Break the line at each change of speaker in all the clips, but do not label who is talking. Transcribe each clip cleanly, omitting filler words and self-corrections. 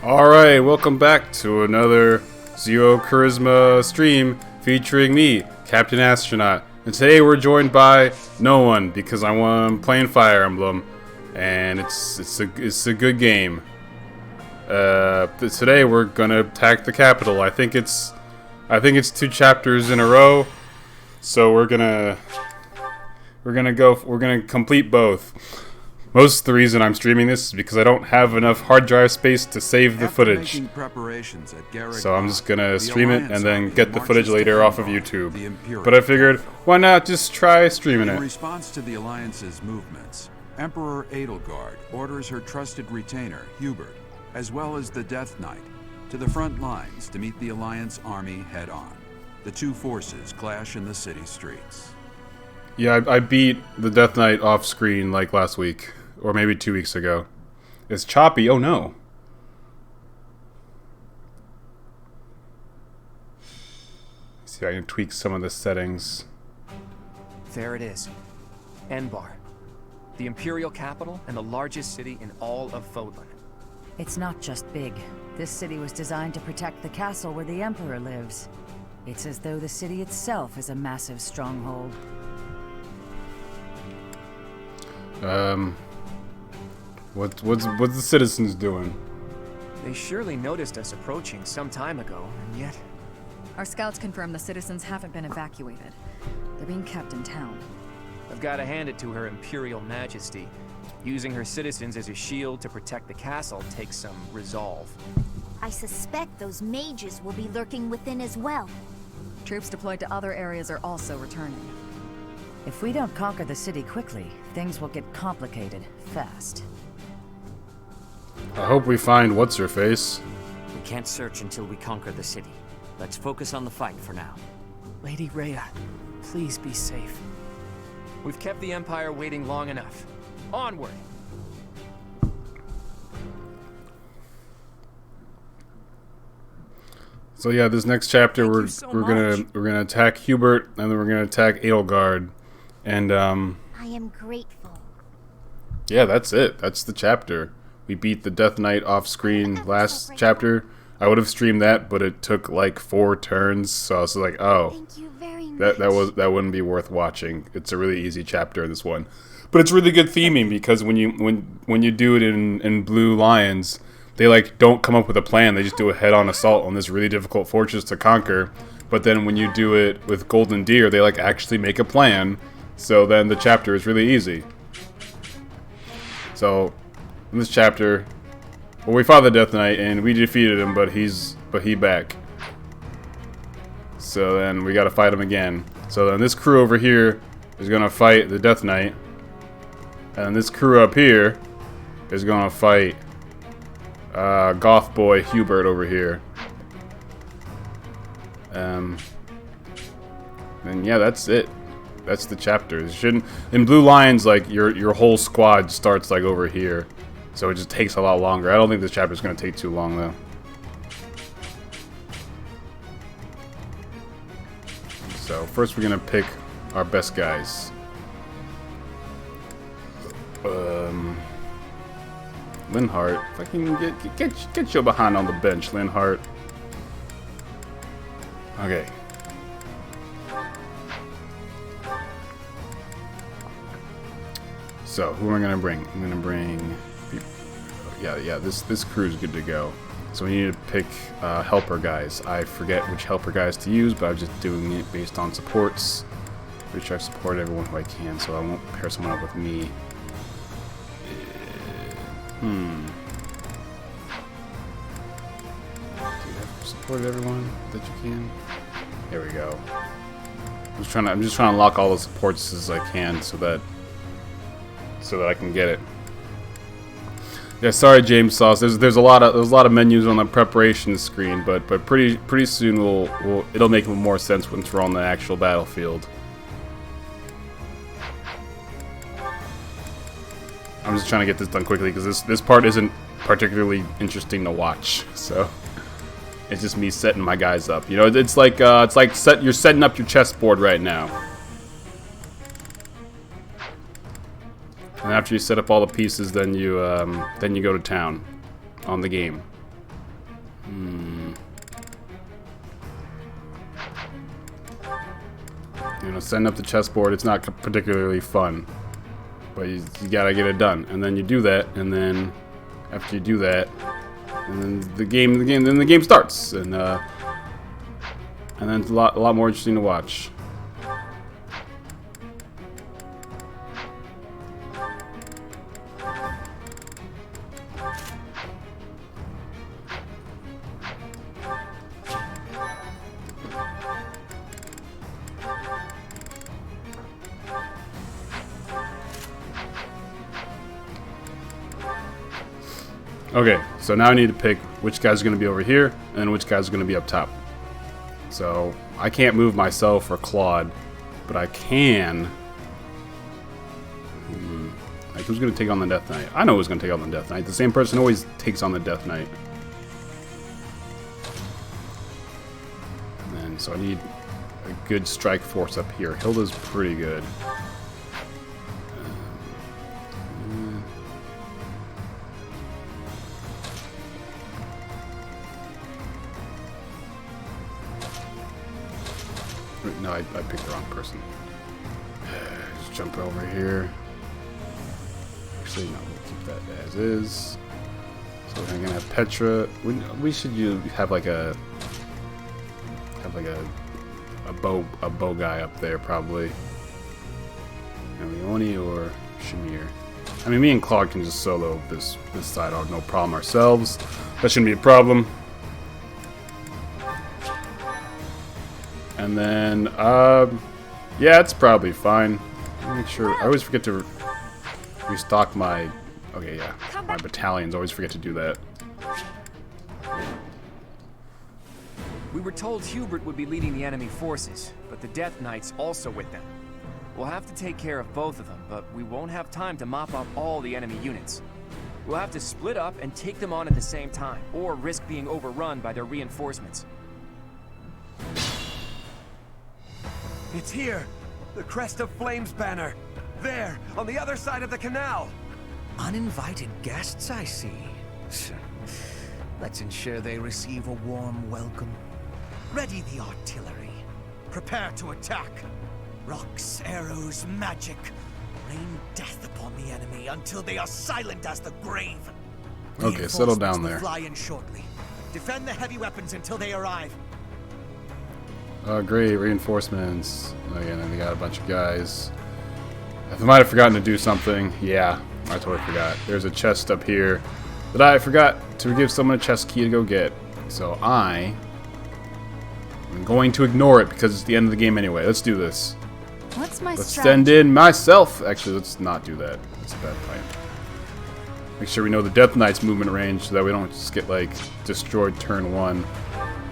Alright, welcome back to another Zero Charisma stream featuring me, Captain Astronaut. And today we're joined by no one because I'm playing Fire Emblem, and it's a good game. Today we're gonna attack the capital. I think it's 2 chapters in a row, so we're gonna complete both. Most of the reason I'm streaming this is because I don't have enough hard drive space to save the footage. So I'm just gonna stream it and then get the footage later off of YouTube. But I figured, why not just try streaming it?
In response to the Alliance's movements, Emperor Edelgard orders her trusted retainer, Hubert, as well as the Death Knight, to the front lines to meet the Alliance army head-on. The two forces clash in the city streets.
Yeah, I beat the Death Knight off screen like last week. Or maybe 2 weeks ago. It's choppy. Oh no. Let's see if I can tweak some of the settings.
There it is. Enbar. The Imperial capital and the largest city in all of Fodlan.
It's not just big. This city was designed to protect the castle where the Emperor lives. It's as though the city itself is a massive stronghold.
What's the citizens doing?
They surely noticed us approaching some time ago, and yet...
Our scouts confirm the citizens haven't been evacuated. They're being kept in town.
I've got to hand it to her Imperial Majesty. Using her citizens as a shield to protect the castle takes some resolve.
I suspect those mages will be lurking within as well.
Troops deployed to other areas are also returning.
If we don't conquer the city quickly, things will get complicated fast.
I hope we find what's-her-face.
We can't search until we conquer the city. Let's focus on the fight for now.
Lady Rhea, please be safe. We've kept the Empire waiting long enough. Onward!
So yeah, this next chapter we're gonna attack Hubert, and then we're gonna attack Edelgard, and
I am grateful.
yeah, that's it. That's the chapter. We beat the Death Knight off screen last chapter. I would have streamed that, but it took like 4 turns, so I was like, oh,
Thank you very much.
that wouldn't be worth watching. It's a really easy chapter in this one, but it's really good theming because when you do it in Blue Lions, they like don't come up with a plan. They just do a head-on assault on this really difficult fortress to conquer. But then when you do it with Golden Deer, they like actually make a plan. So then the chapter is really easy. So in this chapter, well, we fought the Death Knight and we defeated him, but he back. So then we gotta fight him again. So then this crew over here is gonna fight the Death Knight, and this crew up here is gonna fight Goth Boy Hubert over here. And yeah, that's it. That's the chapter. It shouldn't, in Blue Lions, like your whole squad starts like over here, so it just takes a lot longer. I don't think this chapter is going to take too long though. So first we're gonna pick our best guys. Linhardt, if I can get your behind on the bench, Linhardt. Okay. So who am I gonna bring? I'm gonna bring. Yeah. This crew is good to go. So we need to pick helper guys. I forget which helper guys to use, but I'm just doing it based on supports. Pretty sure I support everyone who I can, so I won't pair someone up with me. Do you have supported everyone that you can? There we go. I'm just trying to lock all the supports as I can so that I can get it. Yeah, sorry James Sauce. There's a lot of menus on the preparation screen, but pretty soon it'll make more sense once we're on the actual battlefield. I'm just trying to get this done quickly because this part isn't particularly interesting to watch. So it's just me setting my guys up. You know, it's like you're setting up your chessboard right now. And after you set up all the pieces, then you go to town on the game. You know, setting up the chessboard, it's not particularly fun. But you gotta get it done. And then you do that, and then after you do that, and then the game starts. And then it's a lot more interesting to watch. Okay, so now I need to pick which guy's going to be over here and which guy's going to be up top. So I can't move myself or Claude, but I can. Like, who's going to take on the Death Knight? I know who's going to take on the Death Knight. The same person always takes on the Death Knight. And then, so I need a good strike force up here. Hilda's pretty good. No, I picked the wrong person. Just jump over here. Actually, no, we'll keep that as is. So we're gonna have Petra. We should have like a bow guy up there probably. Leone or Shamir. I mean, me and Claude can just solo this side out, no problem ourselves. That shouldn't be a problem. And then, yeah, it's probably fine. Make sure. I always forget to restock my. Okay, yeah, my battalions. Always forget to do that.
We were told Hubert would be leading the enemy forces, but the Death Knight's also with them. We'll have to take care of both of them, but we won't have time to mop up all the enemy units. We'll have to split up and take them on at the same time, or risk being overrun by their reinforcements.
It's here! The Crest of Flames banner! There, on the other side of the canal!
Uninvited guests, I see. Let's ensure they receive a warm welcome. Ready the artillery. Prepare to attack. Rocks, arrows, magic. Rain death upon the enemy until they are silent as the grave.
Okay, settle down there.
Fly in shortly. Defend the heavy weapons until they arrive.
Great, reinforcements. Again, and we got a bunch of guys. I might have forgotten to do something. Yeah, I totally forgot. There's a chest up here that I forgot to give someone a chest key to go get. So I am going to ignore it because it's the end of the game anyway. Let's do this.
What's my
Let's
strategy?
send in myself. Actually, let's not do that. That's a bad plan. Make sure we know the Death Knight's movement range so that we don't just get like destroyed turn one.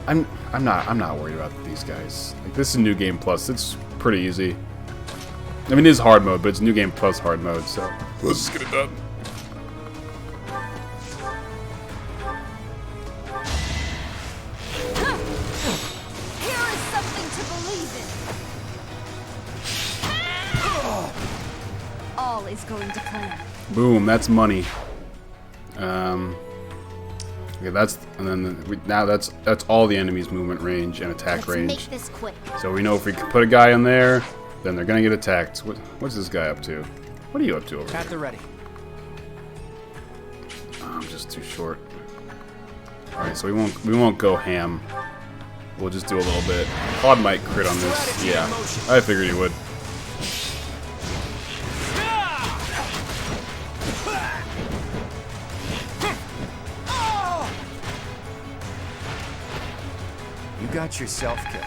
I'm not worried about these guys. Like, this is New Game Plus. It's pretty easy. I mean, it is hard mode, but it's New Game Plus hard mode, so let's just get it done.
Here is something to believe in. All is going to plan.
Boom, that's money. Okay, now that's all the enemy's movement range and attack range.
Let's make this quick.
So we know if we can put a guy in there, then they're gonna get attacked. What's this guy up to? What are you up to over
At
here?
the ready.
Oh, I'm just too short. All right, so we won't go ham. We'll just do a little bit. Claude might crit on this. Yeah, I figured he would.
You got yourself killed.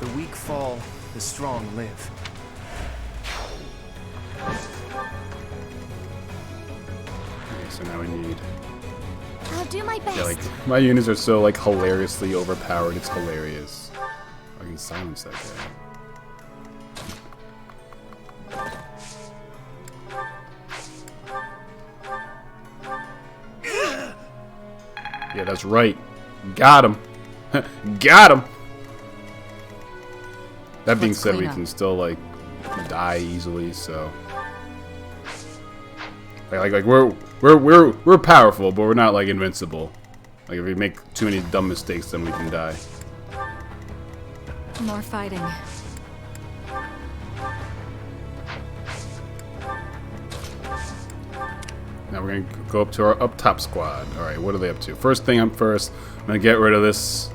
The weak fall, the strong live.
Okay, so now we need.
I'll do my best.
Yeah, like my units are so like hilariously overpowered. It's hilarious. I can silence that guy. Yeah, that's right. Got him. Got him. That being
Let's
said, we
clean up.
can still like die easily, so Like we're powerful, but we're not like invincible. Like if we make too many dumb mistakes, then we can die.
More fighting.
Now we're gonna go up to our up top squad. All right, what are they up to? First thing I'm gonna get rid of this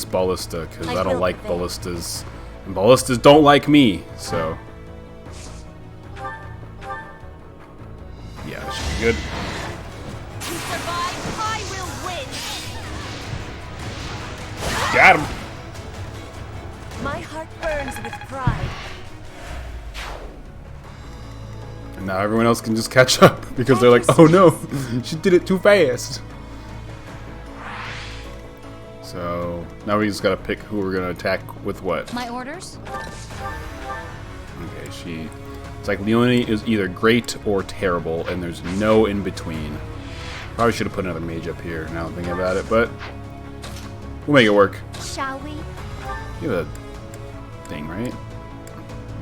ballista because I don't like ballistas, and ballistas don't like me. So yeah, this should be good.
To survive, I will win.
Got him.
My heart burns with pride.
And now everyone else can just catch up because they're like, oh no, she did it too fast. So now we just gotta pick who we're gonna attack with what.
My orders?
Okay, it's like Leonie is either great or terrible, and there's no in between. Probably should have put another mage up here now I'm thinking about it, but we'll make it work.
Shall we?
You have a thing, right?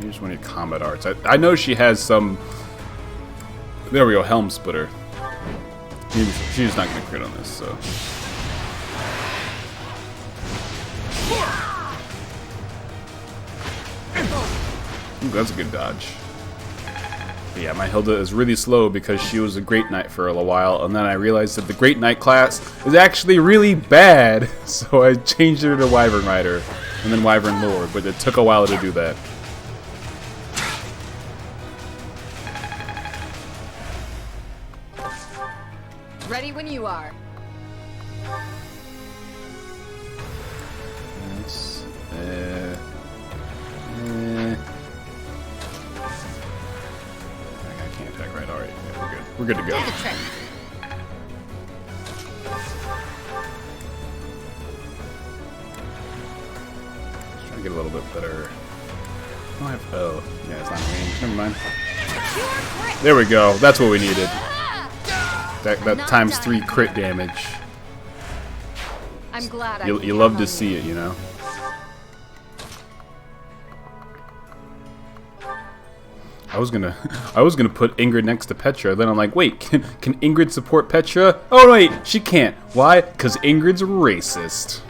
You just want your combat arts. I know she has some. There we go, Helm Splitter. She's not gonna crit on this, so. Ooh, that's a good dodge. But yeah, my Hilda is really slow because she was a Great Knight for a little while, and then I realized that the Great Knight class is actually really bad, so I changed her to Wyvern Rider, and then Wyvern Lord, but it took a while to do that.
Ready when you are.
That's, I can't attack right. All right, yeah, we're good. We're good to go.
Do the trick.
Just trying to get a little bit better. I don't have. Oh, yeah, it's not range. Never mind. There we go. That's what we needed. That times 3 crit damage.
I'm glad
You love to see it, you know. I was gonna put Ingrid next to Petra. Then I'm like, wait, can Ingrid support Petra? Oh wait, she can't. Why? Because Ingrid's racist.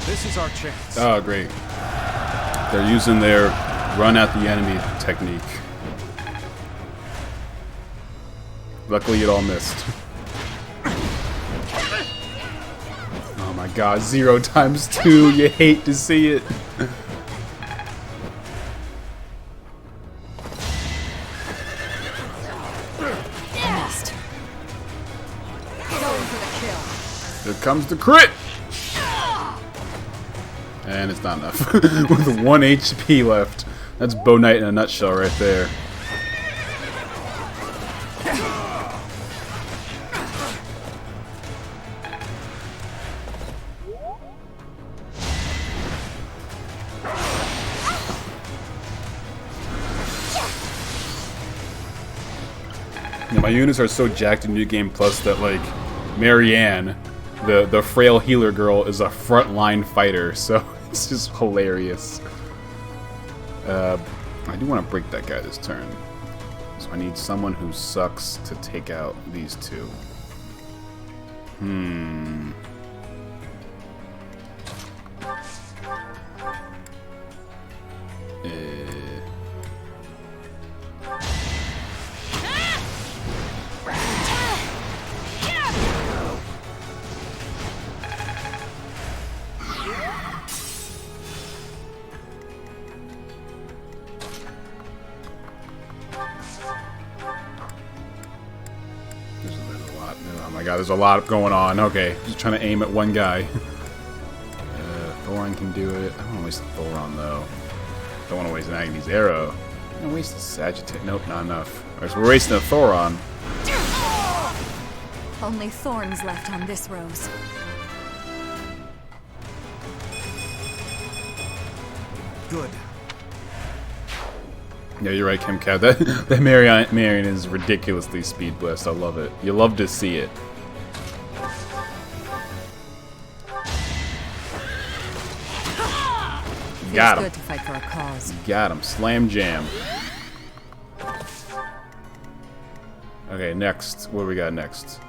This is our chance.
Oh, great. They're using their run at the enemy technique. Luckily, it all missed. Oh my god, 0 times 2. You hate to see it.
Missed. Going for the kill.
Here comes the crit! And it's not enough. With 1 HP left. That's Bow Knight in a nutshell right there. Yeah, my units are so jacked in New Game Plus that, like, Marianne, the frail healer girl, is a frontline fighter, so it's just hilarious. I do want to break that guy this turn. So I need someone who sucks to take out these two. There's a lot. Oh my god, there's a lot going on. Okay, just trying to aim at one guy. Thoron can do it. I don't want to waste the Thoron though. Don't want to waste an Agnes arrow. I'm gonna waste the Sagittarius. Nope, not enough. Alright, so we're wasting a Thoron.
Only thorns left on this rose.
Good.
Yeah, you're right, Kim Cat. That Marion is ridiculously speed blessed. I love it. You love to see it. Got him.
Good to fight for a cause.
Got him. Slam jam. Okay, next. What do we got next?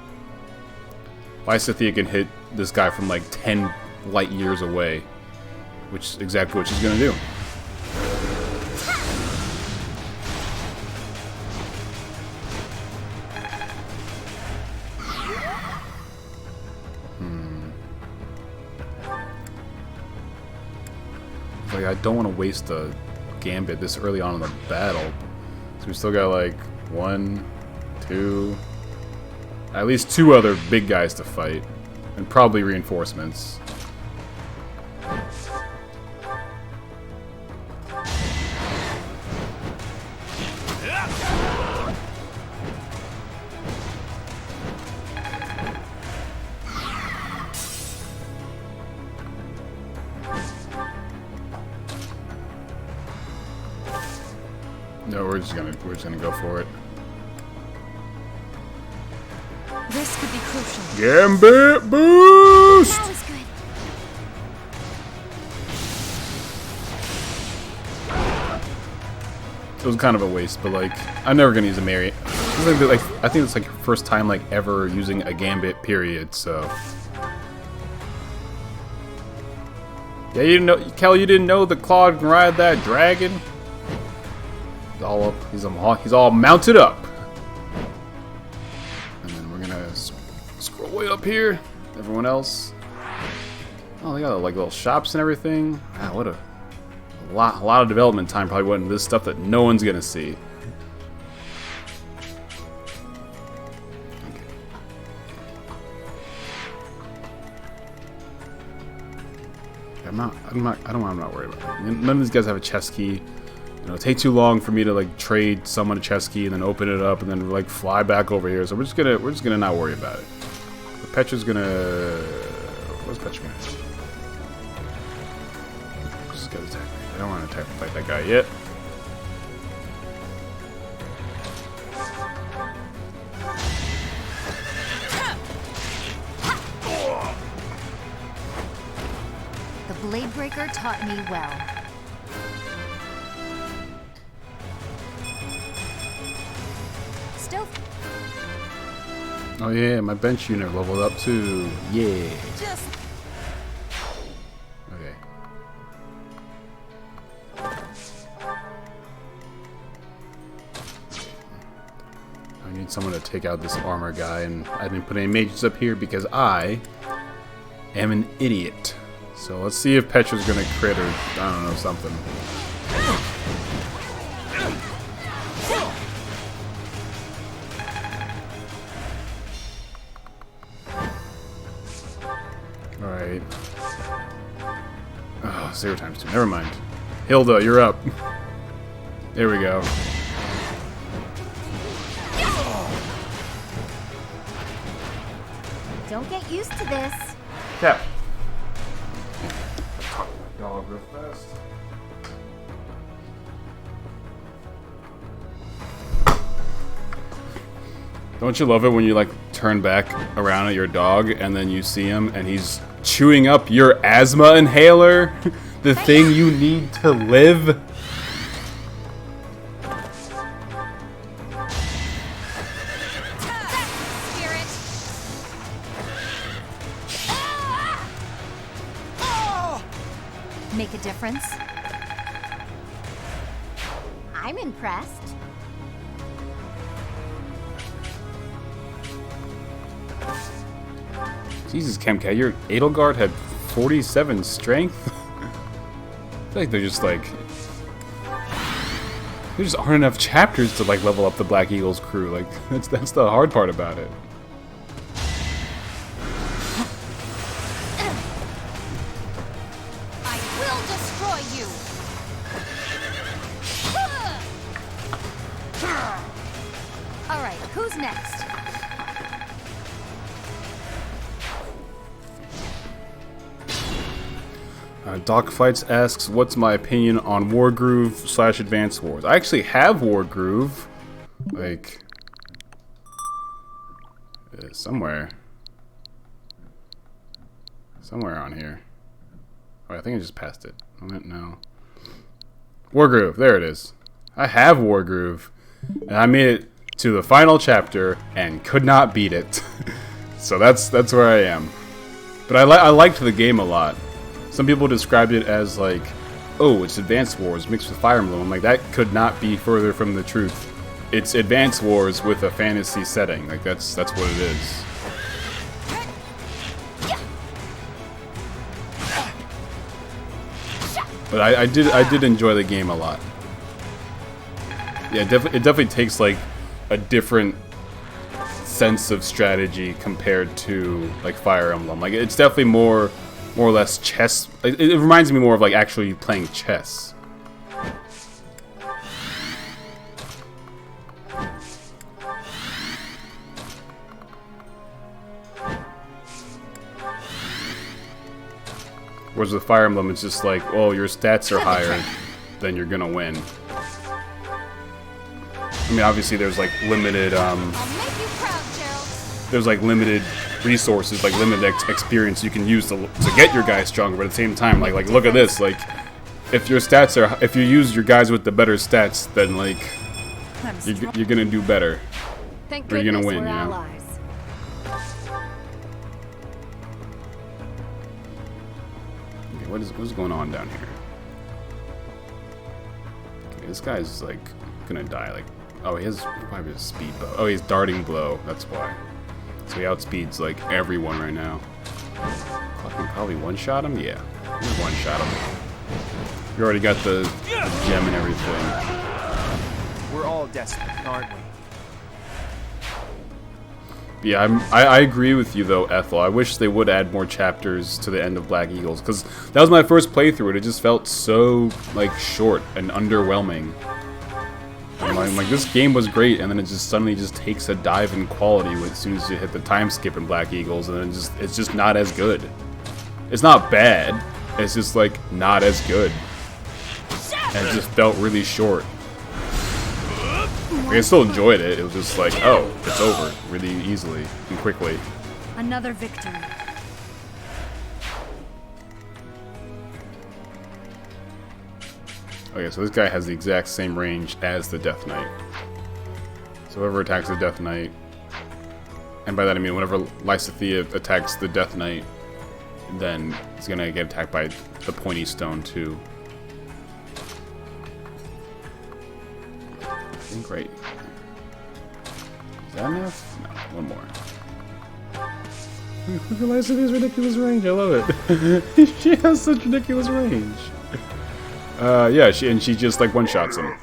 Lysithea can hit this guy from like 10 light years away, which is exactly what she's gonna do. Like, I don't want to waste a gambit this early on in the battle. So we still got like 1, 2, at least 2 other big guys to fight, and probably reinforcements. No, we're just gonna go for it.
This could be crucial.
Gambit boost!
That was good.
It was kind of a waste, but like, I'm never gonna use a Mary. I think it's like your first time like ever using a gambit, period. So yeah, you didn't know, Kelly. You didn't know the Claude can ride that dragon. He's all up. He's all mounted up. And then we're gonna scroll way up here. Everyone else. Oh, they got like little shops and everything. Wow, what a lot of development time probably went into this stuff that no one's gonna see. I'm not worried about it. None of these guys have a chest key. You know, it takes too long for me to like trade someone a chest key and then open it up and then like fly back over here. So we're just gonna not worry about it. But Petra's gonna. What's Petra gonna do? Just gotta attack me. I don't want to fight that guy yet.
The Blade Breaker taught me well. Still.
Oh yeah, my bench unit leveled up too. Yeah.
Just.
Okay. I need someone to take out this armor guy, and I didn't put any mages up here because I am an idiot. So let's see if Petra's gonna crit or I don't know, something. Alright. Oh, 0 times 2. Never mind. Hilda, you're up. There we go.
Don't get used to this.
Cap. Dog real fast. Don't you love it when you like turn back around at your dog and then you see him and he's chewing up your asthma inhaler? The thing you need to live?
Make a difference? I'm impressed.
Jesus, Chemcat, your Edelgard had 47 strength? I feel like they're just like... There just aren't enough chapters to like level up the Black Eagles crew. Like, that's the hard part about it.
Alright, who's next?
Dogfights asks, what's my opinion on Wargroove / Advance Wars? I actually have Wargroove. Like, somewhere. Somewhere on here. Oh, I think I just passed it. No. Wargroove, there it is. I have Wargroove. And I made it to the final chapter and could not beat it. So that's where I am. But I liked the game a lot. Some people described it as like, oh, it's Advance Wars mixed with Fire Emblem. I'm like, that could not be further from the truth. It's Advance Wars with a fantasy setting. Like that's what it is. But I did enjoy the game a lot. Yeah, it definitely takes like a different sense of strategy compared to like Fire Emblem. Like it's definitely more or less chess. It reminds me more of like actually playing chess. Whereas with Fire Emblem, it's just like, well, your stats are higher, then you're gonna win. I mean, obviously, there's like limited, there's like limited resources, like limited experience you can use to get your guys stronger. But at the same time, like look at this, like if your stats are, if you use your guys with the better stats, then like you're gonna do better, or you're gonna win. You know? What's going on down here? Okay, this guy's like gonna die. Like, oh, he has probably a speed bow. Oh, he's darting blow. That's why. So he outspeeds like everyone right now. I can probably one-shot him. Yeah, one-shot him. You already got the gem and everything.
We're all desperate, aren't we?
Yeah, I agree with you though, Ethel. I wish they would add more chapters to the end of Black Eagles, because that was my first playthrough and it just felt so like short and underwhelming. And I'm like, this game was great, and then it just suddenly just takes a dive in quality as soon as you hit the time skip in Black Eagles, and then it's just not as good. It's not bad, it's just like not as good. And it just felt really short. I still enjoyed it. It was just like, oh, it's over really easily and quickly.
Another victory.
Okay, so this guy has the exact same range as the Death Knight. So whoever attacks the Death Knight, and by that I mean whenever Lysithea attacks the Death Knight, then it's gonna get attacked by the pointy stone too. I think right. Is that enough? No, one more. Look at Lysithea's ridiculous range. I love it. She has such ridiculous range. Yeah, she just like one-shots him.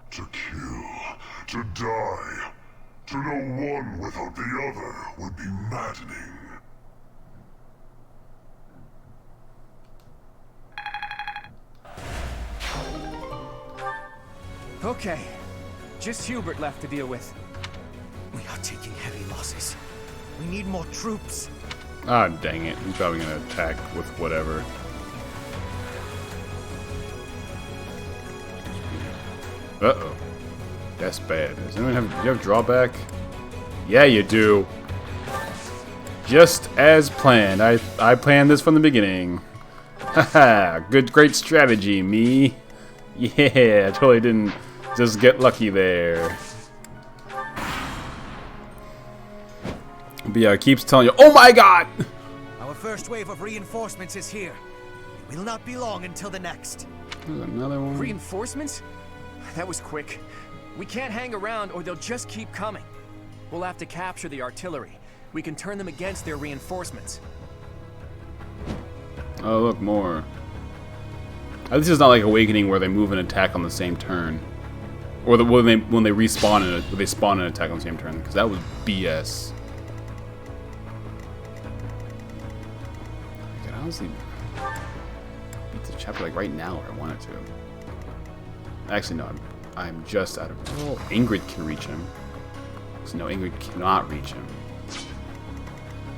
To kill, to die, to know one without the other would be maddening.
Okay, just Hubert left to deal with.
We are taking heavy losses. We need more troops.
Ah, dang it. He's probably gonna attack with whatever. Uh-oh. That's bad. Does anyone you have drawback? Yeah, you do. Just as planned. I planned this from the beginning. Haha, great strategy, me. Yeah, I totally didn't just get lucky there. But yeah, it keeps telling you, oh my god!
Our first wave of reinforcements is here. It will not be long until the next.
There's another one.
Reinforcements? That was quick. We can't hang around or they'll just keep coming. We'll have to capture the artillery. We can turn them against their reinforcements.
Oh, look, more. This is not like Awakening where they move and attack on the same turn. Or when they respawn and they spawn and attack on the same turn, because that was BS. I could honestly beat the chapter like right now if I wanted to. Actually, no, I'm just out of... Oh, Ingrid can reach him. So no, Ingrid cannot reach him.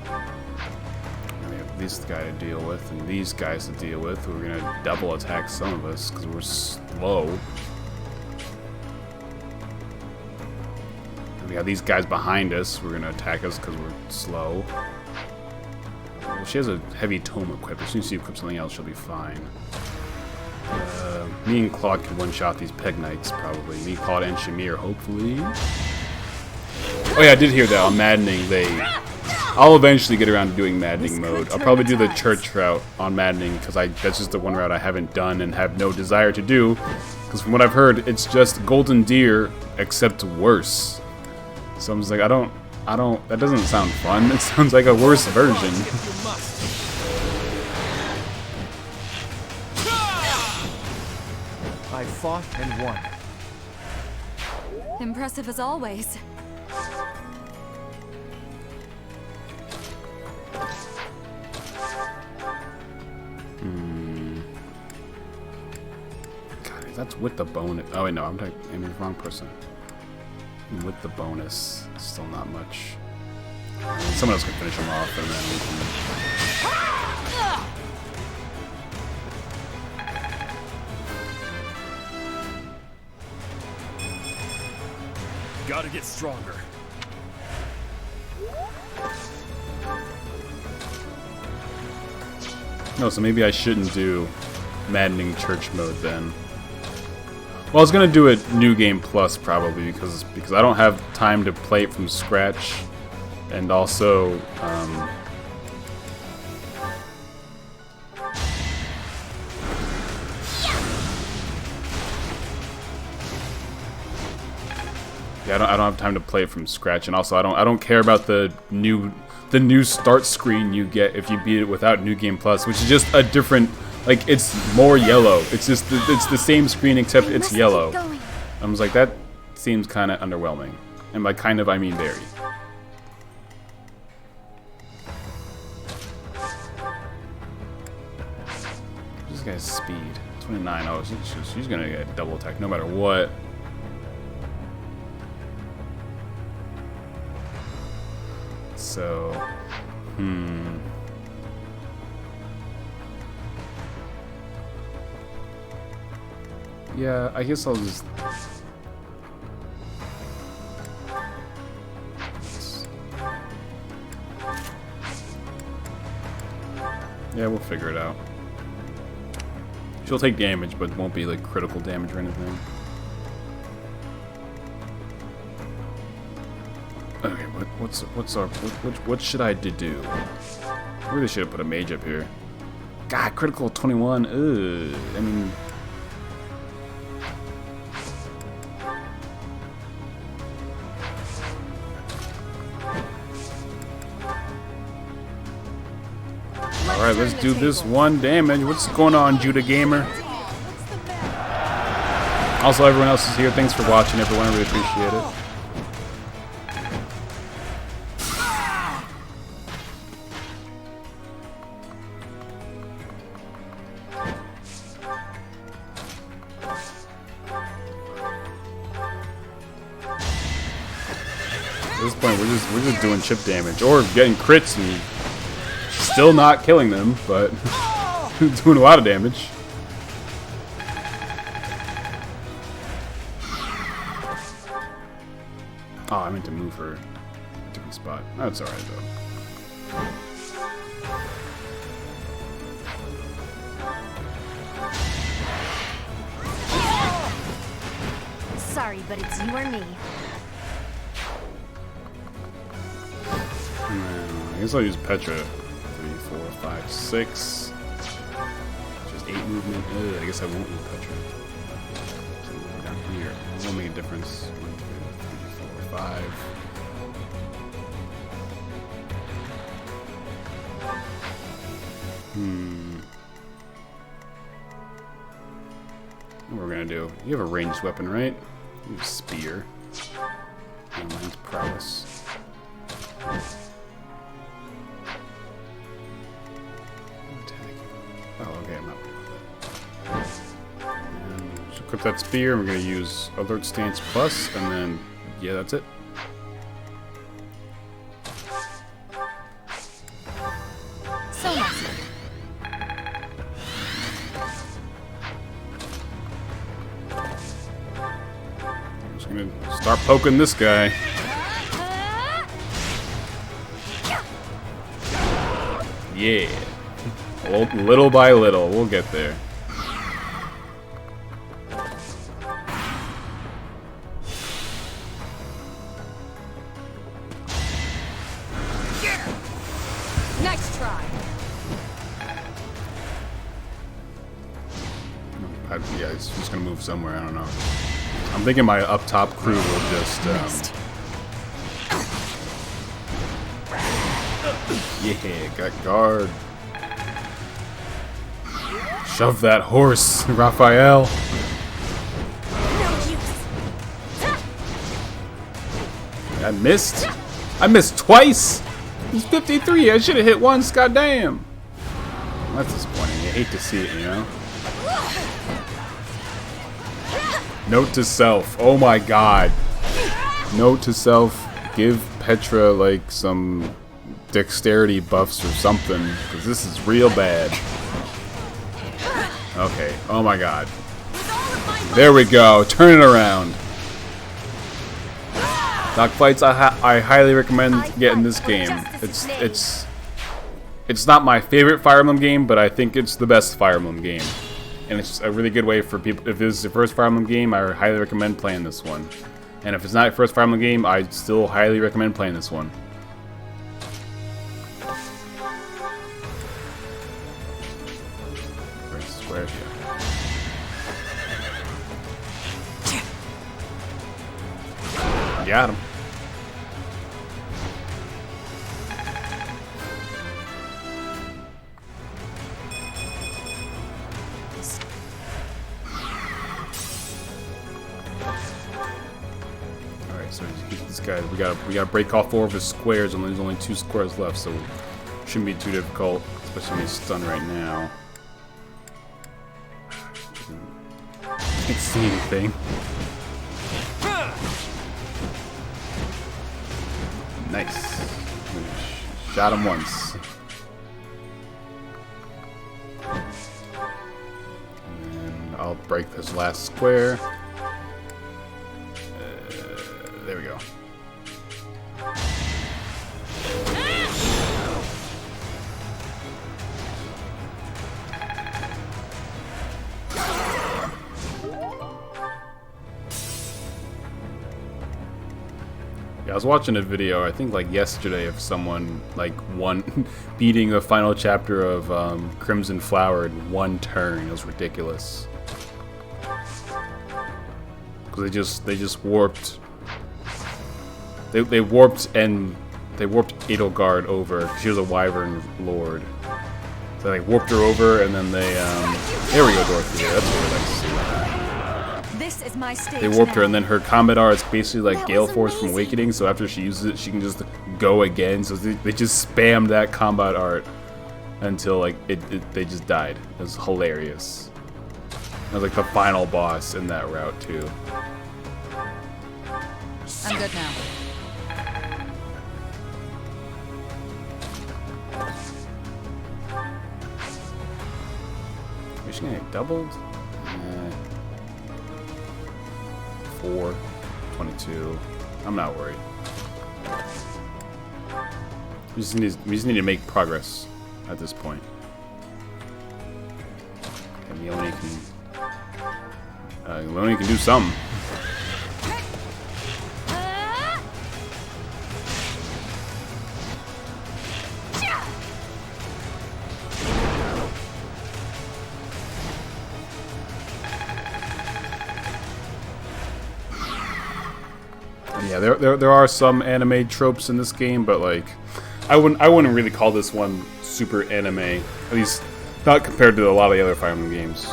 And we have this guy to deal with, and these guys to deal with. We're gonna double attack some of us, because we're slow. And we have these guys behind us. We're gonna attack us, because we're slow. Well, she has a heavy tome equipped. As soon as she equips something else, she'll be fine. Me and Claude can one-shot these Peg Knights, probably. Me, Claude, and Shamir, hopefully. Oh yeah, I did hear that on Maddening, I'll eventually get around to doing Maddening mode. I'll probably do the church route on Maddening, because that's just the one route I haven't done and have no desire to do. Because from what I've heard, it's just Golden Deer, except worse. So I'm just like, that doesn't sound fun. It sounds like a worse version.
I fought and won.
Impressive as always.
God, that's with the bonus. Oh wait, no, I'm the wrong person. With the bonus, still not much. Someone else can finish him off, and then we can...
Gotta get stronger.
No, so maybe I shouldn't do Maddening Church mode then. Well, I was gonna do it New Game Plus probably because I don't have time to play it from scratch, and also yeah, I don't have time to play it from scratch, and also I don't care about the new start screen you get if you beat it without New Game Plus, which is just a different, like, it's more yellow. It's just it's the same screen except it's yellow. I was like, that seems kind of underwhelming, and by kind of I mean very. This guy's speed 29. Oh, she's gonna get double attack no matter what. So, yeah, I guess I'll just... Yeah, we'll figure it out. She'll take damage, but won't be like critical damage or anything. Okay, what should I do? I really should have put a mage up here. God, critical 21. Ugh. I mean, all right, let's do this one damage. What's going on, Judah Gamer? Also, everyone else is here. Thanks for watching, everyone. I really appreciate it. At this point, we're just doing chip damage or getting crits and still not killing them, but doing a lot of damage. Oh, I meant to move her a different spot. That's alright though.
Sorry, but it's you or me.
I guess I'll use Petra. 3, 4, 5, 6. Just 8 movement. Ugh, I guess I won't use Petra. So we're down here. It won't make a difference. 1, 2, 3, 4, 5. What we're gonna do? You have a ranged weapon, right? You have a spear. And mine's prowess. Oh, okay, I'm not worried about that. And equip that spear, and we're gonna use Alert Stance Plus, and then, yeah, that's it.
So messy.
Just gonna start poking this guy. Yeah. Little by little, we'll get there.
Nice try.
Yeah, he's just gonna move somewhere, I don't know. I'm thinking my up top crew will just, yeah, got guard. Shove that horse, Raphael. I missed. I missed twice. He's 53. I should have hit once. Goddamn. That's disappointing. I hate to see it, you know. Note to self. Oh my god. Note to self. Give Petra like some dexterity buffs or something, because this is real bad. Okay. Oh my god. There we go. Turn it around. Dogfights, I highly recommend getting this game. It's not my favorite Fire Emblem game, but I think it's the best Fire Emblem game. And it's a really good way for people. If this is your first Fire Emblem game, I highly recommend playing this one. And if it's not your first Fire Emblem game, I still highly recommend playing this one. Where's here? Got him. Alright, so this guy, we gotta break all 4 of his squares, and there's only 2 squares left, so it shouldn't be too difficult, especially when he's stunned right now. Can't see anything. Nice. Shot him once. And I'll break this last square. There we go. I was watching a video, I think like yesterday, of someone like beating the final chapter of Crimson Flower in 1 turn. It was ridiculous. Because they just warped. They warped Edelgard over. She was a Wyvern Lord. So they warped her over, and then they there we go, Dorothea. That's what I like to see.
This is my stage.
They warped her, and then her combat art is basically like Gale Force from Awakening, so after she uses it, she can just go again. So they just spammed that combat art until like they just died. It was hilarious. It was like the final boss in that route too.
I'm good now.
Is she gonna get doubled? 4, 22. I'm not worried. We just need to make progress at this point. And Leone can do something. Yeah, there are some anime tropes in this game, but like, I wouldn't really call this one super anime. At least not compared to a lot of the other Fire Emblem games.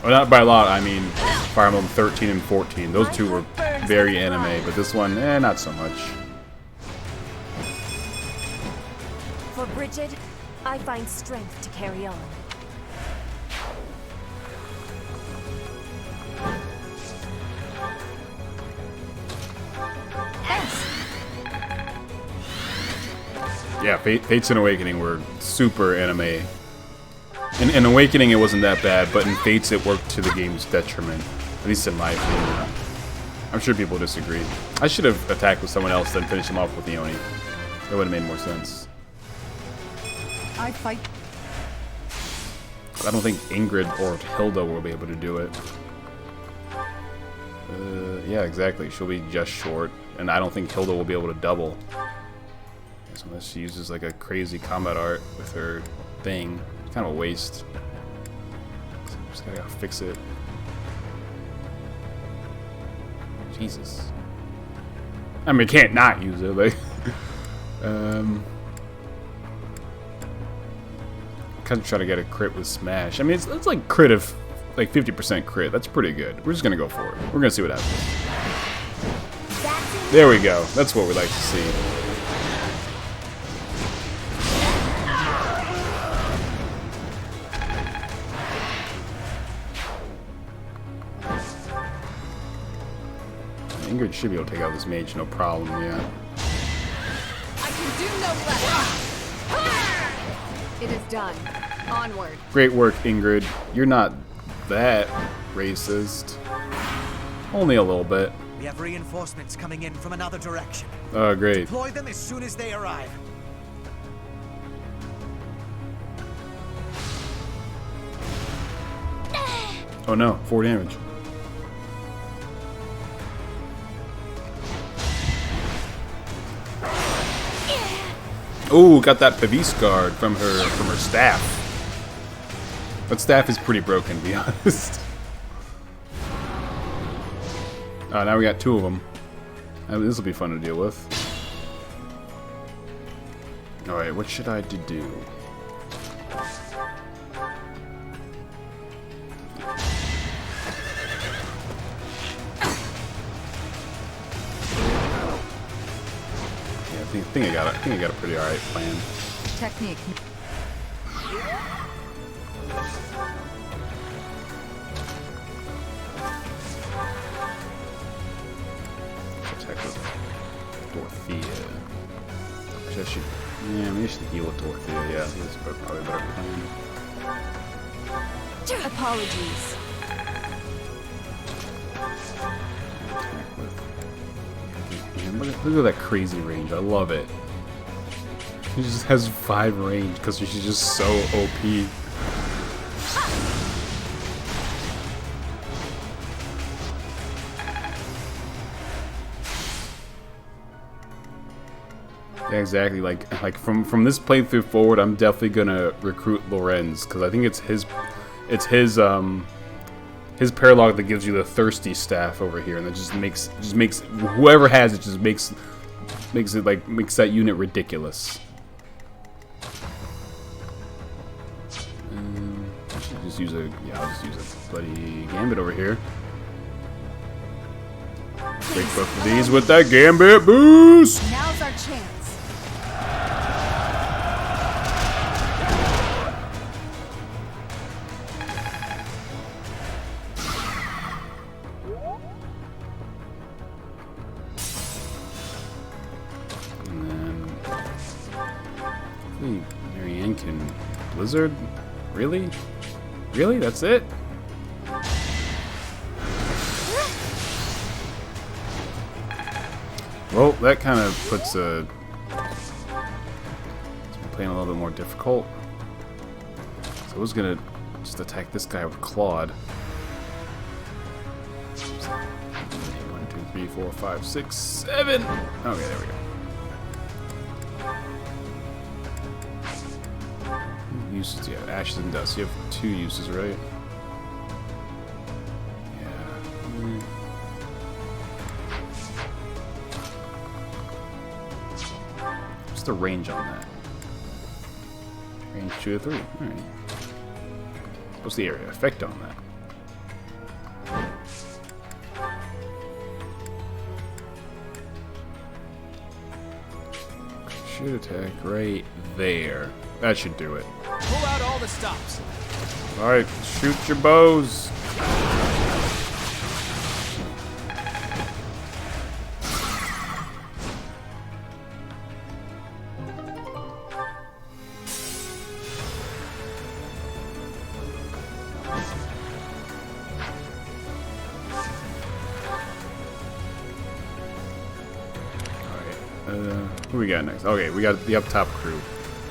Well, not by a lot, I mean Fire Emblem 13 and 14. Those two were very anime, but this one, not so much.
For Bridget, I find strength to carry on.
Yeah, Fates and Awakening were super anime. In Awakening, it wasn't that bad, but in Fates, it worked to the game's detriment. At least in my opinion. I'm sure people disagree. I should have attacked with someone else, then finished him off with Ioni. That would have made more sense.
I fight.
I don't think Ingrid or Hilda will be able to do it. Yeah, exactly. She'll be just short, and I don't think Hilda will be able to double. Unless she uses like a crazy combat art with her thing. It's kind of a waste. Just gotta fix it. Jesus. I mean, can't not use it, like. Kind of try to get a crit with Smash. I mean, it's like crit of like 50% crit. That's pretty good. We're just gonna go for it. We're gonna see what happens. There we go. That's what we like to see. Ingrid should be able to take out this mage, no problem, yeah.
I can do no less. It is done. Onward.
Great work, Ingrid. You're not that racist. Only a little bit.
We have reinforcements coming in from another direction.
Oh, great.
Deploy them as soon as they arrive.
Oh no, 4 damage. Oh, got that Pavis guard from her staff. But staff is pretty broken, to be honest. Now we got 2 of them. This will be fun to deal with. Alright, what should I do? I think I got a pretty alright plan.
Technique.
Attack with Dorothea. Which I should, yeah, maybe I should heal with Dorothea. Yeah, I think that's probably a better plan.
Apologies.
Look at that crazy range. I love it. She just has 5 range because she's just so OP. Yeah, exactly. Like from this playthrough forward, I'm definitely gonna recruit Lorenz because I think it's his paralog that gives you the thirsty staff over here, and it just makes whoever has it just makes that unit ridiculous. I should just use I'll just use a bloody Gambit over here. Break both of these with that Gambit boost.
Now's our chance.
Marianne can Blizzard? Really? Really? That's it? Well, that kind of puts it's playing a little bit more difficult. So I was gonna just attack this guy with Claude. 1, 2, 3, 4, 5, 6, 7. Okay, there we go. Uses, yeah, Ashes and Dust. You have 2 uses, right? Yeah. What's the range on that? Range 2 to 3. Alright. What's the area effect on that? Shoot attack right there. That should do it.
Pull out all the stops.
Alright, shoot your bows. Who we got next? Okay, we got the up top crew.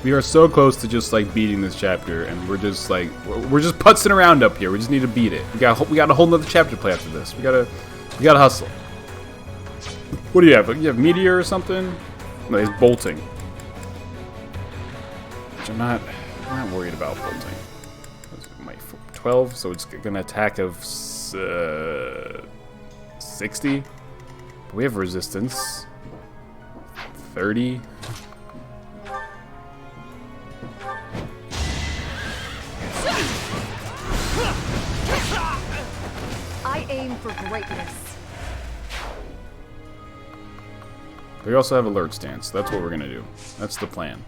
We are so close to just like beating this chapter, and we're just like we're just putzing around up here. We just need to beat it. We got a whole nother chapter to play after this. We gotta hustle. What do you have? You have meteor or something? No, he's bolting. Which I'm not worried about bolting. My 12, so it's gonna attack of 60. But we have resistance. 30.
I aim for greatness.
We also have alert stance. That's what we're gonna do. That's the plan.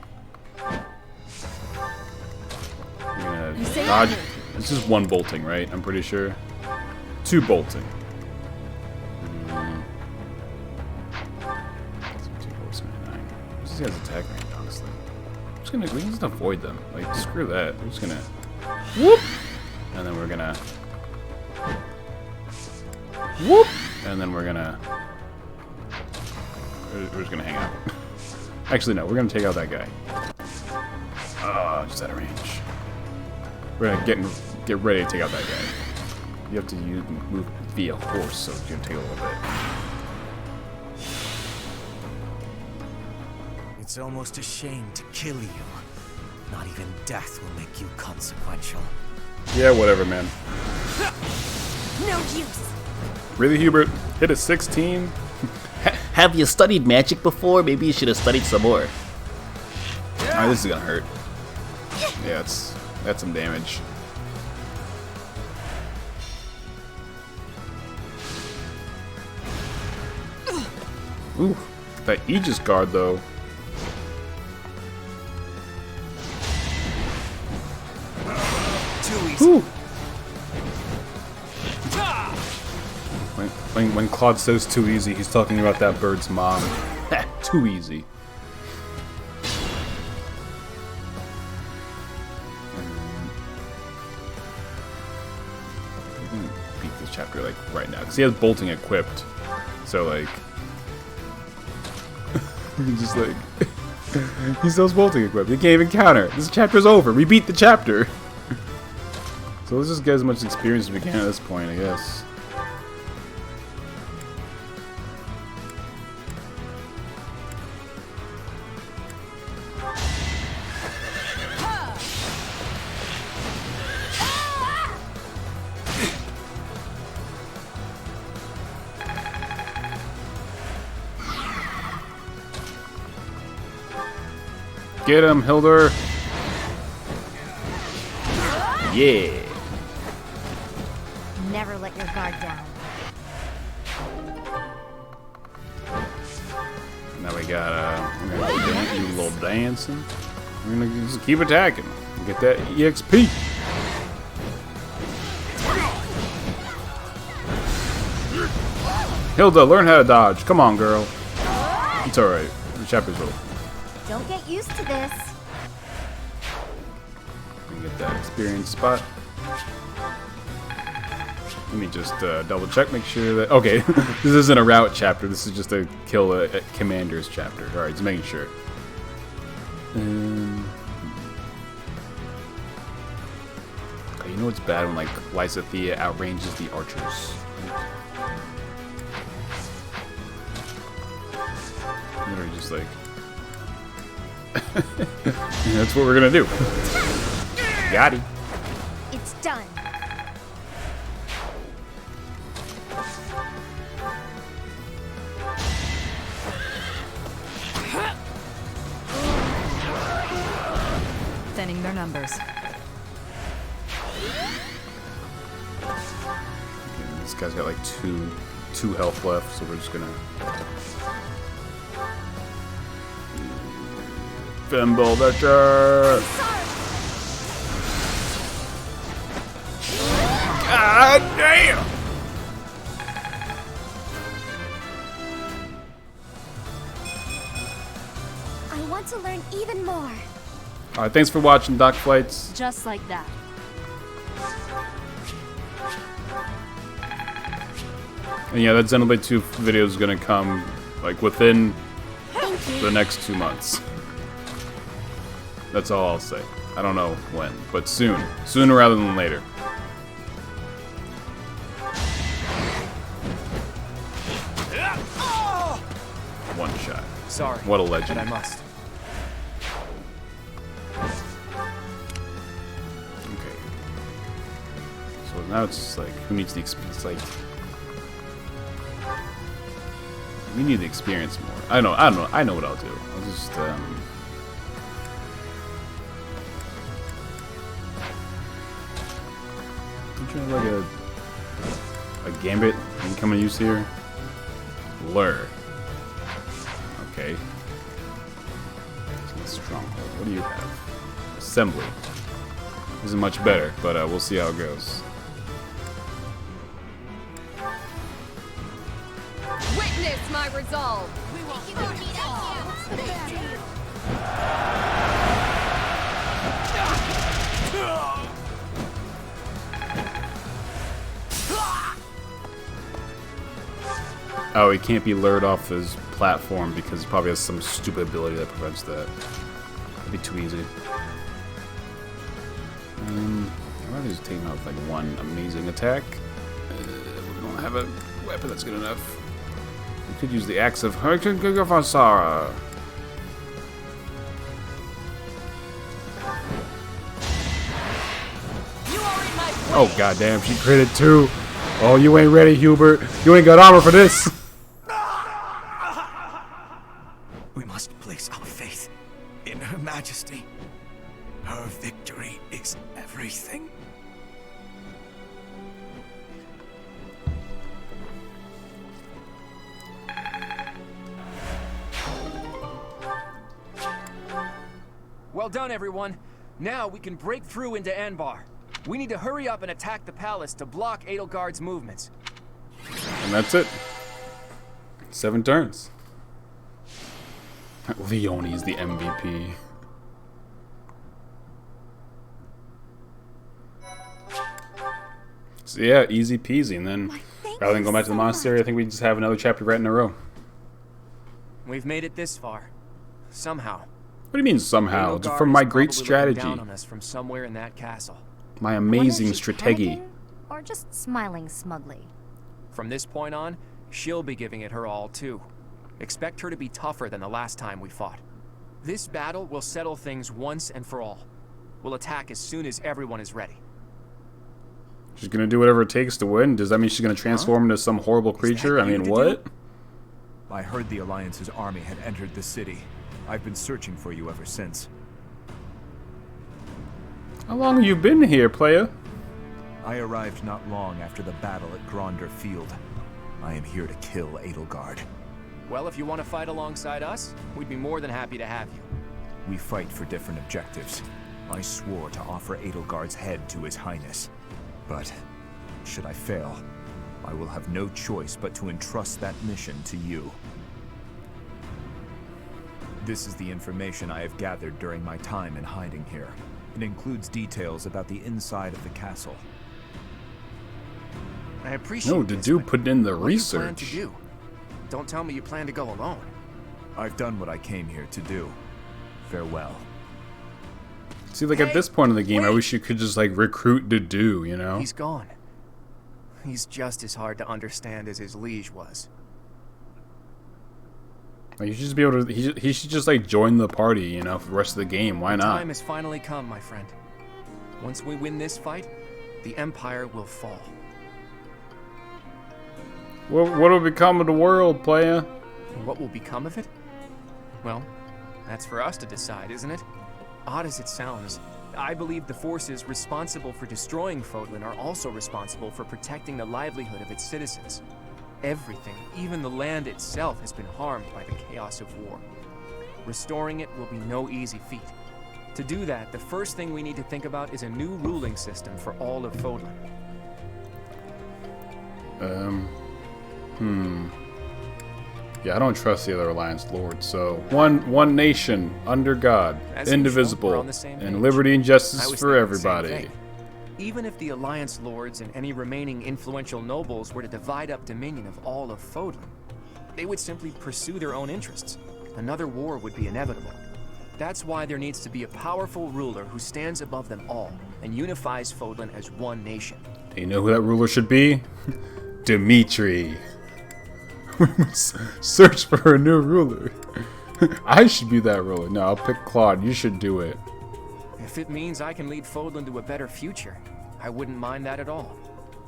We're gonna dodge. It's just one bolting, right? I'm pretty sure. 2 bolting. 2, 4, 9. What's this guy's attack range, honestly? We can just avoid them. Like, screw that. We're just gonna whoop, and then we're gonna whoop, and then we're just gonna hang out. Actually, no. We're gonna take out that guy. Just out of range. We're gonna get ready to take out that guy. You have to move via horse, so it's gonna take a little bit.
It's almost a shame to kill you. Not even death will make you consequential.
Yeah, whatever, man.
No use.
Really, Hubert? Hit a 16?
Have you studied magic before? Maybe you should have studied some more.
Alright, this is gonna hurt. Yeah, that's some damage. Ooh, that Aegis guard though.
Too easy.
Ooh. When Claude says too easy, he's talking about that bird's mom. Too easy. We can beat this chapter like right now because he has bolting equipped. So like, we can just like, he still has bolting equipped. He can't even counter. This chapter's over. We beat the chapter. So let's just get as much experience as we can at this point, I guess. Get him, Hildur! Yeah!
Never let your guard down.
Now we got we're gonna do a little dancing. We're gonna just keep attacking. Get that EXP. Hilda, learn how to dodge. Come on, girl. It's alright. The chapter's over.
Don't get used to this.
Get that experience spot. Let me just double check, make sure that... Okay, this isn't a route chapter. This is just a kill a commander's chapter. Alright, just making sure. Okay, you know what's bad when like Lysithea outranges the archers? Literally just like... That's what we're gonna do. Got him.
It's done.
Thinning their numbers.
This guy's got like two health left, so we're just gonna Thimble the church. God damn!
I want to learn even more.
Alright, thanks for watching Doc Flights.
Just like that.
And yeah, that Xenoblade 2 video is gonna come like within
Thank
the next 2 months. That's all I'll say. I don't know when, but soon. Sooner rather than later. One shot.
Sorry.
What a legend.
But I must.
Okay. So now it's just like, who needs the experience? Like, we need the experience more. I know what I'll do. I'll just, I'm trying to like a gambit can come in use here. Lure. Okay. Stronghold. What do you have? Assembly. Isn't much better, but we'll see how it goes.
Witness my resolve. We will
Oh, he can't be lured off his platform because he probably has some stupid ability that prevents that. That'd be too easy. I'd rather just take him out with like one amazing attack. We don't have a weapon that's good enough. We could use the axe of Hurricane Gagafasara. Oh goddamn, she critted too. Oh, you ain't ready, Hubert. You ain't got armor for this.
We must place our faith in Her Majesty. Her victory is everything.
Well done, everyone. Now we can break through into Anbar. We need to hurry up and attack the palace to block Edelgard's movements.
And that's it. 7 turns. Leone is the MVP. So yeah, easy peasy. And then, rather than going back to the monastery, I think we just have another chapter right in a row.
We've made it this far. Somehow.
What do you mean somehow?
Edelgard
From my
is
great
probably
strategy.
looking down on us from somewhere in that castle.
My amazing strategy.
Or just smiling smugly?
From this point on, she'll be giving it her all too. Expect her to be tougher than the last time we fought. This battle will settle things once and for all. We'll attack as soon as everyone is ready.
She's gonna do whatever it takes to win? Does that mean she's gonna transform into some horrible creature? I mean, what?
I heard the Alliance's army had entered the city. I've been searching for you ever since.
How long have you been here, playa?
I arrived not long after the battle at Gronder Field. I am here to kill Edelgard.
Well, if you want to fight alongside us, we'd be more than happy to have you.
We fight for different objectives. I swore to offer Edelgard's head to His Highness. But, should I fail, I will have no choice but to entrust that mission to you. This is the information I have gathered during my time in hiding here. It includes details about the inside of the castle.
I appreciate
No, the dude put in the research.
What do you plan to do? Don't tell me you plan to go alone.
I've done what I came here to do. Farewell.
See, like, at this point in the game, I wish you could just, like, recruit Dudu, you know?
He's gone. He's just as hard to understand as his liege was.
Like, you should just be able to... He should just, like, join the party, you know, for the rest of the game. Why
The
not?
time has finally come, my friend. Once we win this fight, the Empire will fall.
What will become of the world, playa?
What will become of it? Well, that's for us to decide, isn't it? Odd as it sounds, I believe the forces responsible for destroying Fodlan are also responsible for protecting the livelihood of its citizens. Everything, even the land itself, has been harmed by the chaos of war. Restoring it will be no easy feat. To do that, the first thing we need to think about is a new ruling system for all of Fodlan.
Yeah, I don't trust the other Alliance Lords, so... One nation, under God,
As
indivisible,
usual, we're on the same
and
page.
liberty and
I
justice
was
for
thinking the same
everybody.
thing. Even if the Alliance Lords and any remaining influential nobles were to divide up dominion of all of Fodlan, they would simply pursue their own interests. another war would be inevitable. That's why there needs to be a powerful ruler who stands above them all and unifies Fodlan as one nation.
Do you know who that ruler should be? Dimitri. We must search for a new ruler. I should be that ruler. No, I'll pick Claude. You should do it.
If it means I can lead Fodlan to a better future, I wouldn't mind that at all.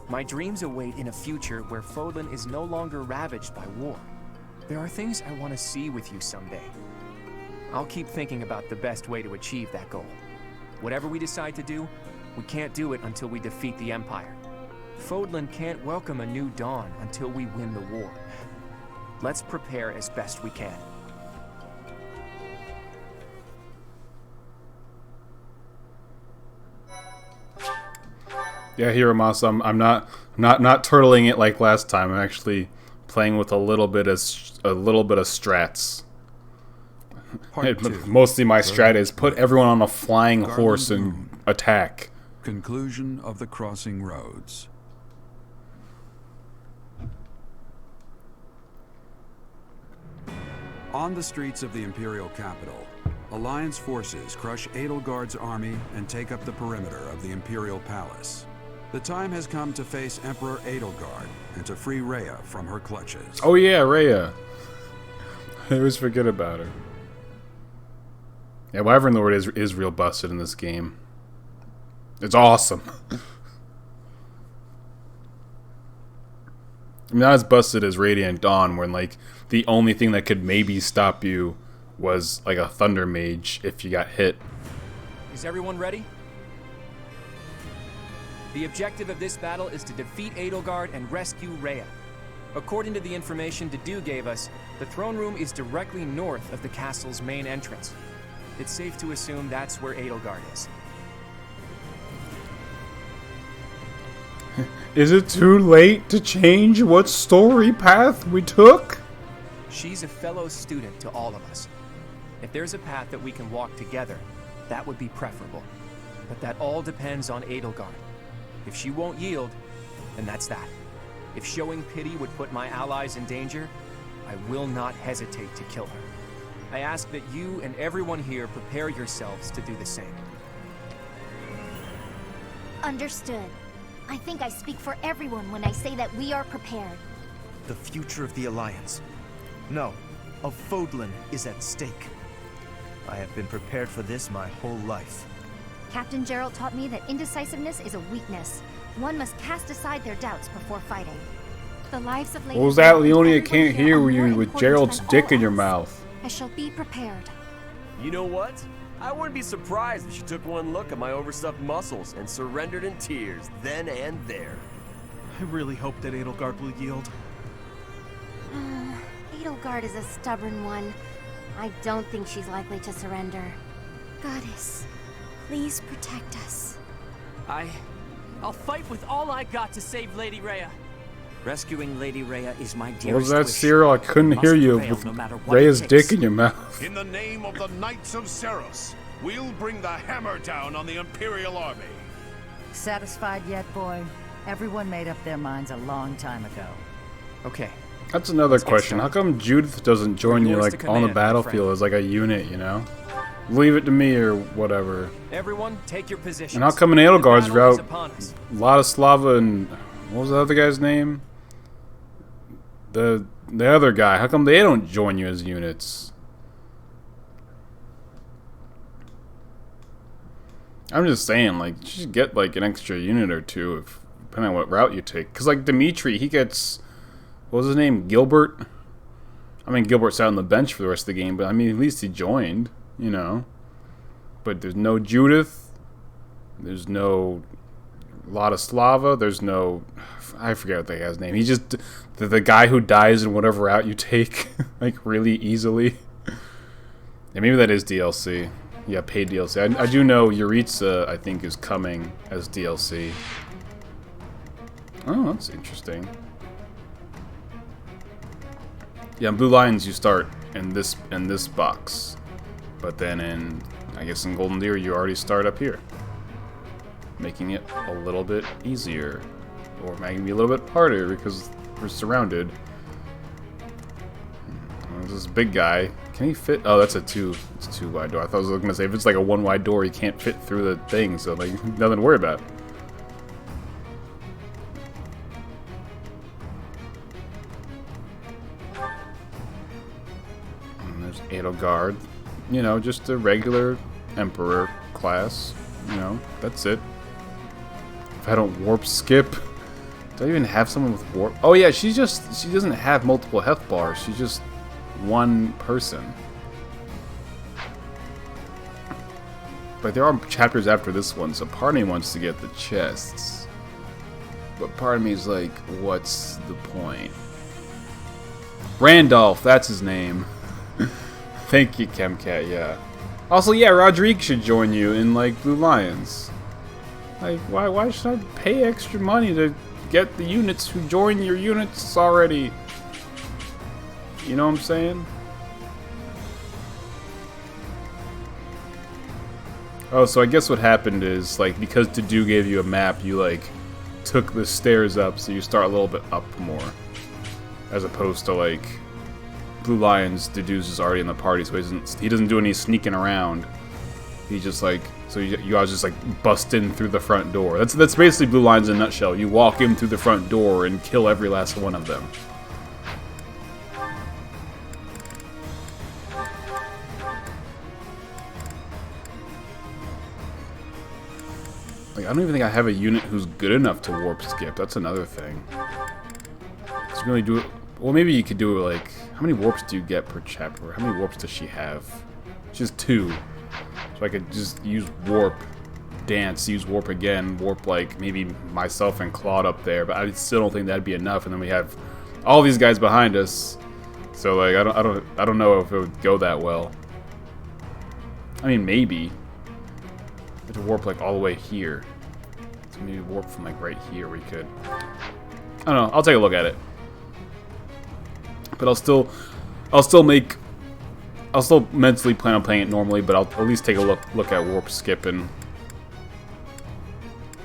My dreams await in a future where Fodlan is no longer ravaged by war. There are things I want to see with you someday. I'll keep thinking about the best way to achieve that goal. Whatever we decide to do, we can't do it until we defeat the Empire. Fodlan can't welcome a new dawn until we win the war. Let's prepare as best we can.
Yeah, Hiramasa, I'm not turtling it like last time. I'm actually playing with a little bit of strats. Mostly my strat is put everyone on a flying horse and attack.
Conclusion of the crossing roads. On the streets of the Imperial capital, Alliance forces crush Edelgard's army and take up the perimeter of the Imperial Palace. The time has come to face Emperor Edelgard and to free Rhea from her clutches.
Oh yeah, Rhea. I always forget about her. Yeah, Wyvern Lord is real busted in this game. It's awesome. Not as busted as Radiant Dawn, when like the only thing that could maybe stop you was like a Thunder Mage if you got hit.
Is everyone ready? The objective of this battle is to defeat Edelgard and rescue Rhea. According to the information Dedue gave us, the throne room is directly north of the castle's main entrance. It's safe to assume that's where Edelgard is.
Is it too late to change what story path we took?
She's a fellow student to all of us. If there's a path that we can walk together, that would be preferable. But that all depends on Edelgard. If she won't yield, then that's that. If showing pity would put my allies in danger, I will not hesitate to kill her. I ask that you and everyone here prepare yourselves to do the same.
Understood. I think I speak for everyone when I say that we are prepared.
The future of the Alliance, no, of Fodlan, is at stake. I have been prepared for this my whole life.
Captain Gerald taught me that indecisiveness is a weakness. One must cast aside their doubts before fighting. The lives of
What was that, Leonie? I can't hear you with Gerald's dick in your mouth.
I shall be prepared.
You know what? I wouldn't be surprised if she took one look at my overstuffed muscles and surrendered in tears then and there.
I really hope that Edelgard will yield.
Edelgard is a stubborn one. I don't think she's likely to surrender. Goddess, please protect us.
I'll fight with all I got to save Lady Rhea. Rescuing Lady Rhea is my dearest
What was that,
wish.
Cyril? I couldn't hear you with Rhea's dick in your mouth.
In the name of the Knights of Seros, we'll bring the hammer down on the Imperial Army.
Satisfied yet, boy? Everyone made up their minds a long time ago.
Okay.
That's another question. How come Judith doesn't join you like on the battlefield as like a unit, you know? Leave it to me or whatever.
Everyone, take your positions.
And how come in Edelgard's route, Ladislava and what was the other guy's name? The other guy. How come they don't join you as units? I'm just saying, like, you should get like an extra unit or two, if depending on what route you take. Cause like Dimitri, he gets, what was his name? Gilbert. I mean, Gilbert's out on the bench for the rest of the game, but I mean, at least he joined, you know. But there's no Judith. There's no Ladislava. There's no, I forget what that guy's name. He's just the guy who dies in whatever route you take, like really easily. Yeah, maybe that is DLC. Yeah, paid DLC. I do know Yuritsa, I think, is coming as DLC. Oh, that's interesting. Yeah, in Blue Lions you start in this box, but then in, I guess in Golden Deer you already start up here, making it a little bit easier, or maybe a little bit harder because we're surrounded. There's this big guy Can he fit? Oh, that's a it's a 2 wide door. I thought I was gonna say if it's like a 1 wide door, he can't fit through the thing. So like nothing to worry about. And there's Edelgard. You know, just a regular Emperor class. You know, that's it. If I don't warp skip. Do I even have someone with warp? Oh yeah, she doesn't have multiple health bars. She's just one person. But there are chapters after this one, so part of me wants to get the chests. But part of me is like, what's the point? Randolph, that's his name. Thank you, Chemcat, yeah. Also, yeah, Rodrigue should join you in, like, Blue Lions. Like, why should I pay extra money to get the units who join your units already? You know what I'm saying? Oh, so I guess what happened is, like, because Dedue gave you a map, you, like, took the stairs up, so you start a little bit up more. As opposed to, like, Blue Lions, Dedue's is already in the party, so he doesn't do any sneaking around. He just, like, so you guys just, like, bust in through the front door. That's basically Blue Lions in a nutshell. You walk in through the front door and kill every last one of them. Like, I don't even think I have a unit who's good enough to warp skip. That's another thing. Just really do it. Well, maybe you could do it like, how many warps do you get per chapter? How many warps does she have? She's 2. So I could just use warp, dance, use warp again, warp like maybe myself and Claude up there. But I still don't think that'd be enough. And then we have all these guys behind us. So like, I don't know if it would go that well. I mean, maybe. To warp like all the way here. So maybe warp from like right here we could. I don't know, I'll take a look at it. But I'll still mentally plan on playing it normally, but I'll at least take a look at warp skipping.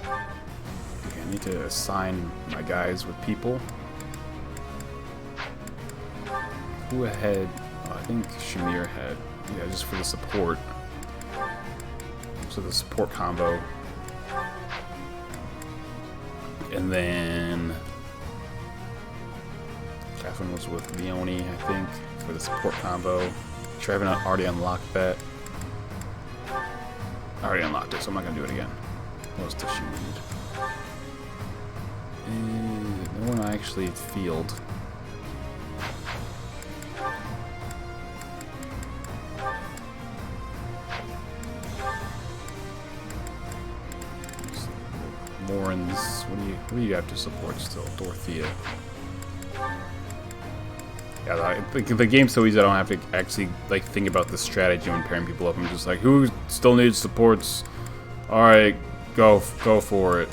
Okay, I need to assign my guys with people. Who ahead? Oh, I think Shamir had. Yeah, just for the support. So the support combo. And then Catherine was with Leone, I think, for the support combo. Sure, I haven't already unlocked that. I already unlocked it, so I'm not gonna do it again. What else does she need? No one actually field. Morans, what do you have to support still? Dorothea. Yeah, I think the game's so easy I don't have to actually like think about the strategy when pairing people up. I'm just like, who still needs supports? Alright, go for it.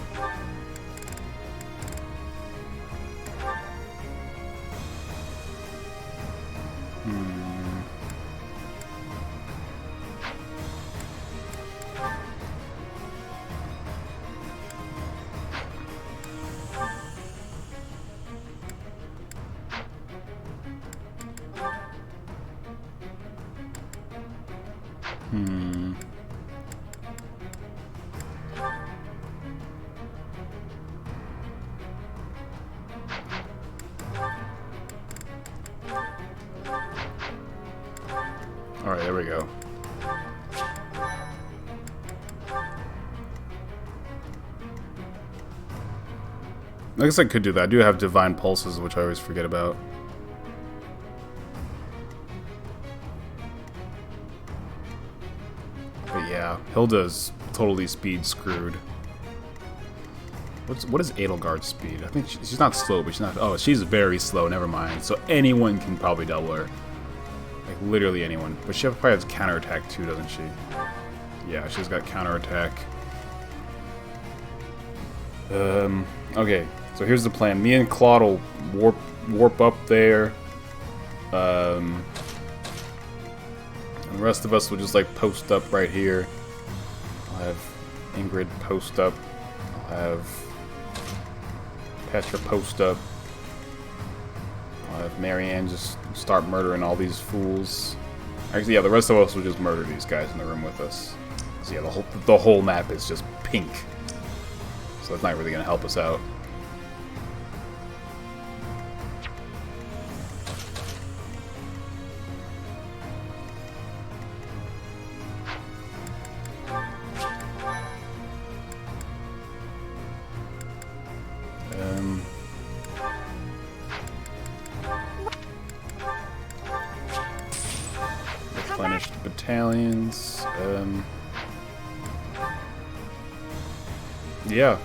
Alright, there we go. I guess I could do that. I do have Divine Pulses, which I always forget about. But yeah, Hilda's totally speed screwed. What is Edelgard's speed? I think she's not slow, but she's not... Oh, she's very slow, never mind. So anyone can probably double her. Like, literally anyone. But she probably has counterattack too, doesn't she? Yeah, she's got counterattack. Okay. So here's the plan. Me and Claude will warp up there. And the rest of us will just, like, post up right here. I'll have Ingrid post up. I'll have Petra post up. I'll have Marianne just start murdering all these fools. Actually, yeah, the rest of us will just murder these guys in the room with us. So yeah, the whole map is just pink. So that's not really gonna help us out. Replenished battalions. Yeah.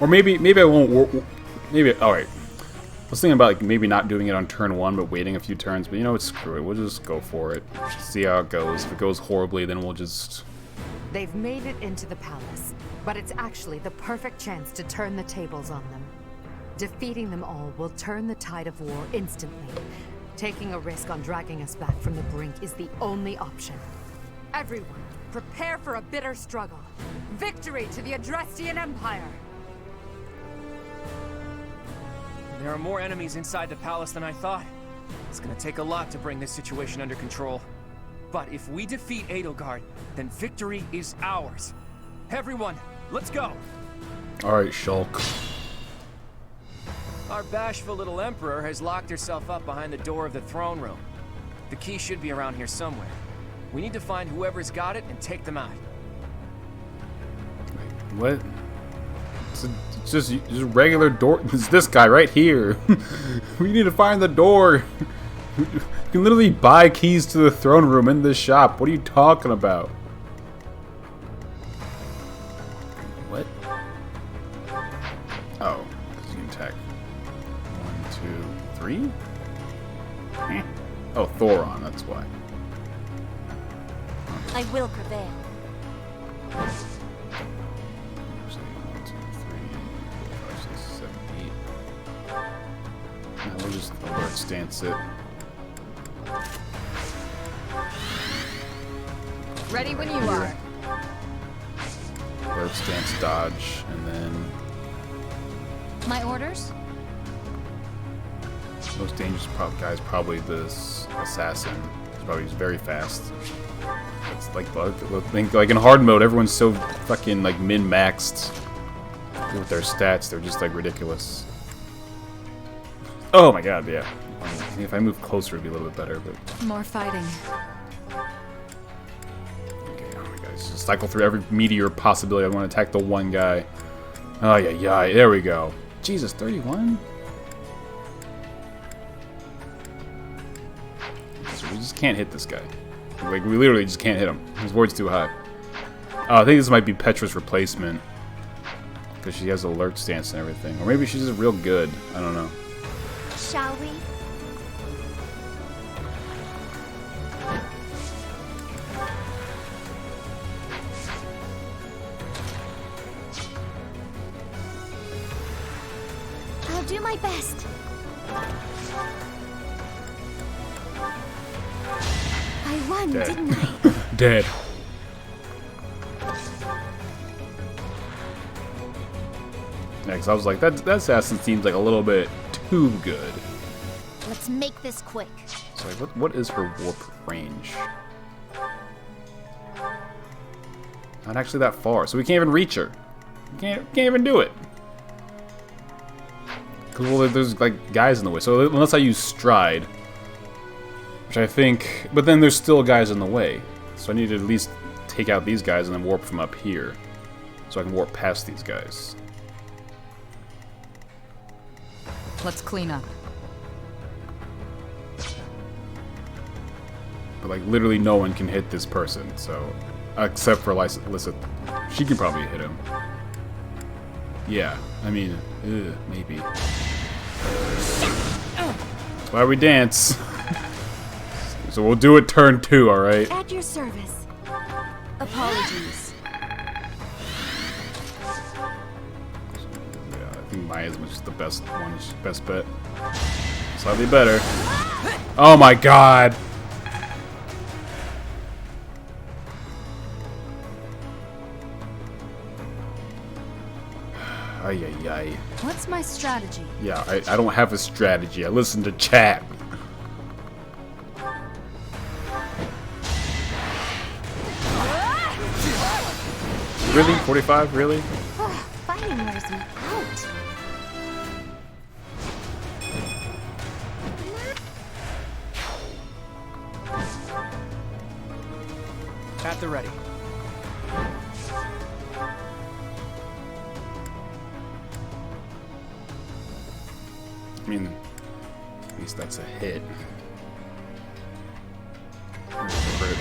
Or maybe I won't. Maybe all right. I was thinking about like maybe not doing it on turn 1, but waiting a few turns. But you know what? Screw it. We'll just go for it. See how it goes. If it goes horribly, then we'll just.
They've made it into the palace, but it's actually the perfect chance to turn the tables on them. Defeating them all will turn the tide of war instantly. Taking a risk on dragging us back from the brink is the only option. Everyone, prepare for a bitter struggle. Victory to the Adrestian Empire!
There are more enemies inside the palace than I thought. It's gonna take a lot to bring this situation under control. But if we defeat Edelgard, then victory is ours. Everyone, let's go!
Alright, Shulk.
Our bashful little emperor has locked herself up behind the door of the throne room. The key should be around here somewhere. We need to find whoever's got it and take them out.
What? It's just regular door. It's this guy right here. We need to find the door. You can literally buy keys to the throne room in this shop. What are you talking about? What? Oh, because you can attack. 1, 2, 3? Oh, Thoron, that's why.
I will prevail.
1, 2, 3, 4, 5, 6, 7, 8. Now we'll just alert stance it.
Ready when you are.
Alert stance dodge, and then
My orders?
most dangerous guy is probably this assassin. He's probably very fast. It's like in hard mode, everyone's so fucking like min-maxed with their stats. They're just like ridiculous. Oh my god, yeah. I think if I move closer, it'd be a little bit better. But
More fighting.
okay, oh my god, just cycle through every meteor possibility. I want to attack the one guy. Oh yeah, there we go. Jesus, 31. So we just can't hit this guy. Like, we literally just can't hit him. His ward's too high. Oh, I think this might be Petra's replacement. Because she has alert stance and everything. Or maybe she's just real good. I don't know.
Shall we? I'll do my best. I won,
Dead.
didn't I?
Dead. Yeah, because I was like, that assassin seems like a little bit too good.
Let's make this quick.
So like, what is her warp range? Not actually that far, so we can't even reach her. We can't even do it. Because well, there's like guys in the way. So unless I use stride, which I think, but then there's still guys in the way. So I need to at least take out these guys and then warp from up here, so I can warp past these guys.
Let's clean up.
But like literally no one can hit this person, so except for Lysa, she can probably hit him. Yeah, I mean, maybe. That's why we dance. So we'll do it turn 2, all right?
At your service. Apologies.
Yeah, I think Maya's was the best one, best bet. Slightly better. Oh my god! Ay, ay, ay.
What's my strategy?
Yeah, I don't have a strategy. I listen to chat. Really? 45? Really?
Fighting wears me out.
At the ready.
I mean, at least that's a hit. Crit.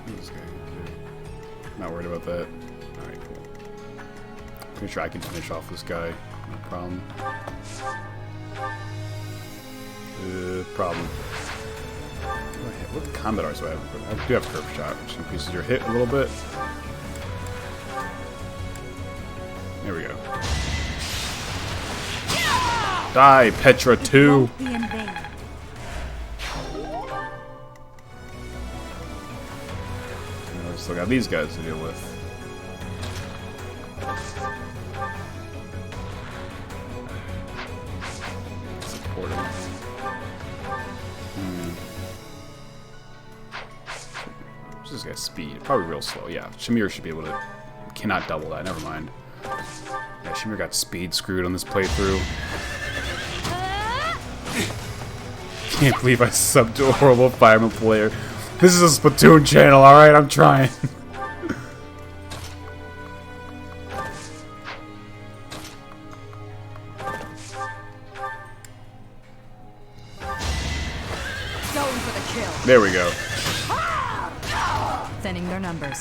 This guy. Not worried about that. Alright, cool. Pretty sure I can finish off this guy. No problem. Problem. What combat arts do I have? I do have curve shot, which increases your hit a little bit. There we go. Die, Petra 2! I still got these guys to deal with. Support him. What's this guy's speed? Probably real slow. Yeah, Shamir should be able to... Cannot double that, never mind. Yeah, Shamir got speed screwed on this playthrough. Can't believe I subbed to a horrible fireman player. This is a Splatoon channel, alright? I'm trying.
Going for the kill.
There we go.
Thinning their numbers.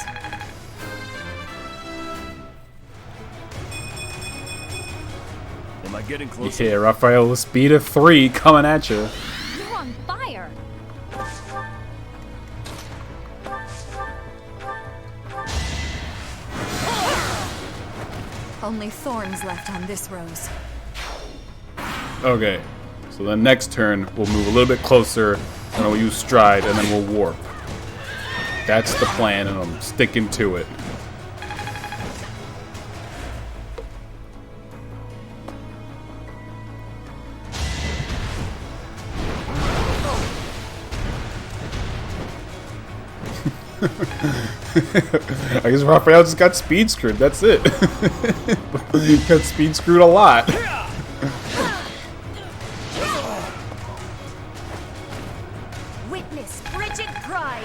Am I getting closer?
Yeah, Raphael, the speed of 3 coming at you.
You're on fire.
Only thorns left on this rose.
Okay, so the next turn we'll move a little bit closer, and we'll use stride, and then we'll warp. That's the plan, and I'm sticking to it. I guess Raphael just got speed screwed, that's it. He got speed screwed a lot.
Witness frigid pride.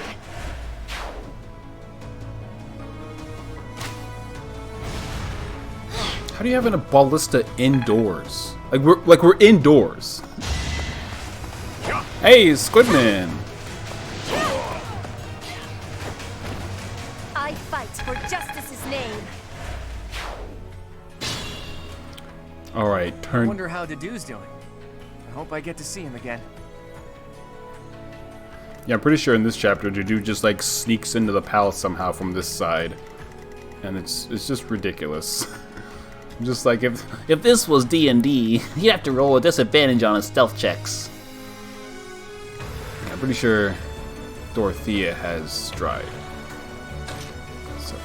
How do you have a ballista indoors? Like we're indoors. Hey, Squidman.
I fight for justice's name.
All right,
I
turn.
wonder how Dedue's doing. I hope I get to see him again.
Yeah, I'm pretty sure in this chapter, Dedue just like sneaks into the palace somehow from this side, and it's just ridiculous. Just like
If this was D&D, you'd have to roll a disadvantage on his stealth checks.
I'm pretty sure Dorothea has stride. So.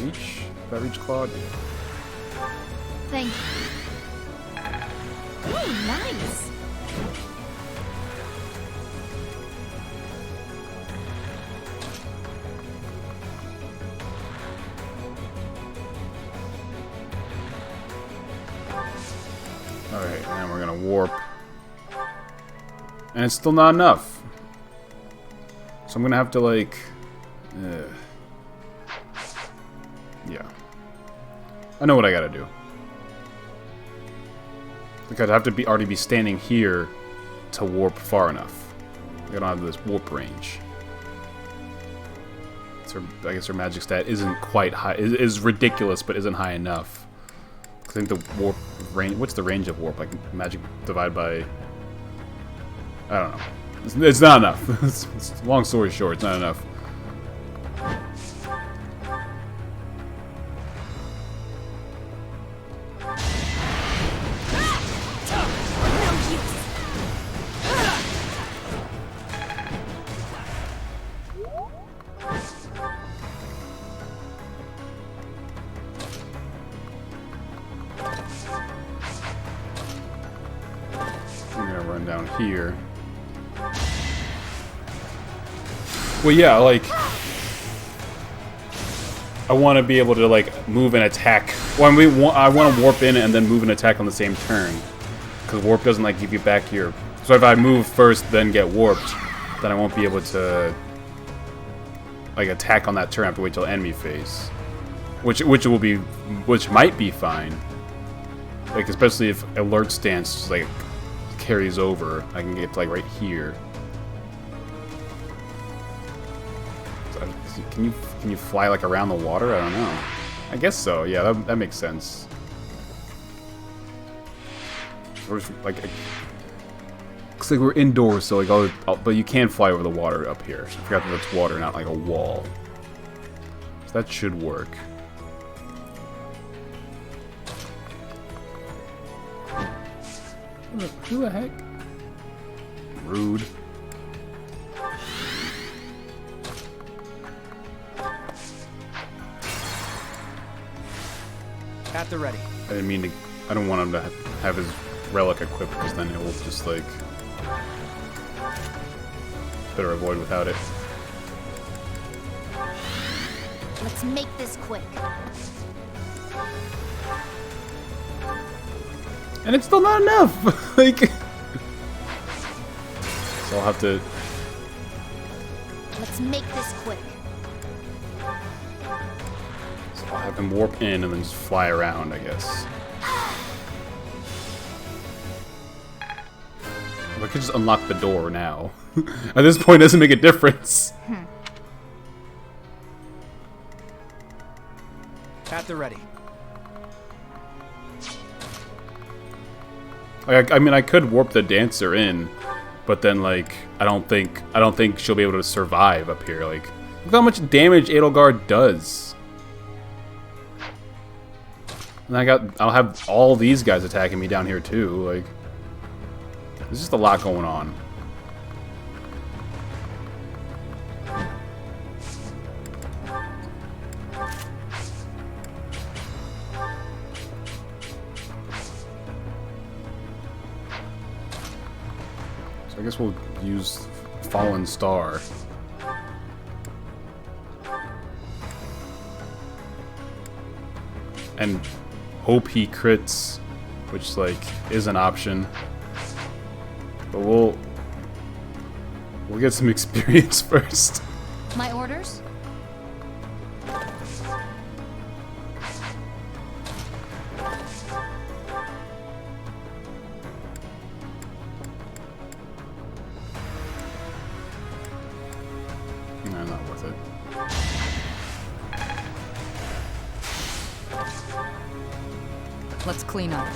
Reach? Did I reach Claude?
Thank you. Ooh, nice.
Alright, and we're gonna warp. And it's still not enough. So I'm gonna have to like... yeah. I know what I gotta do. Like I'd have to already be standing here to warp far enough. I don't have this warp range. So I guess her magic stat isn't quite high. Is ridiculous, but isn't high enough. I think the warp range... What's the range of warp? Like magic divided by... I don't know. It's not enough. It's long story short, it's not enough. then down here. Well, yeah, like I want to be able to like move and attack. Well, I want to warp in and then move and attack on the same turn, because warp doesn't like give you back your. So if I move first, then get warped, then I won't be able to like attack on that turn. I have to wait till enemy phase, which might be fine. Like especially if alert stance just, like carries over, I can get to, like right here. So, can you fly like around the water? I don't know. I guess so. Yeah, that makes sense. Or like. Looks like we're indoors, so like but you can fly over the water up here. So I forgot that that's water, not like a wall. So that should work. Who the heck? Rude.
At the ready.
I didn't mean to. I don't want him to have his relic equipped, because then it will just like. Better avoid without it.
Let's make this quick.
And it's still not enough! Like... So I'll have to...
Let's make this quick.
So I'll have him warp in and then just fly around, I guess. I could just unlock the door now. At this point, it doesn't make a difference.
At the ready.
I mean, I could warp the dancer in, but then like I don't think she'll be able to survive up here. Like, look how much damage Edelgard does. And I'll have all these guys attacking me down here too. Like, there's just a lot going on. So I guess we'll use Fallen Star. And hope he crits, which like is an option. But we'll get some experience first.
My orders?
No, not worth it.
Let's clean up.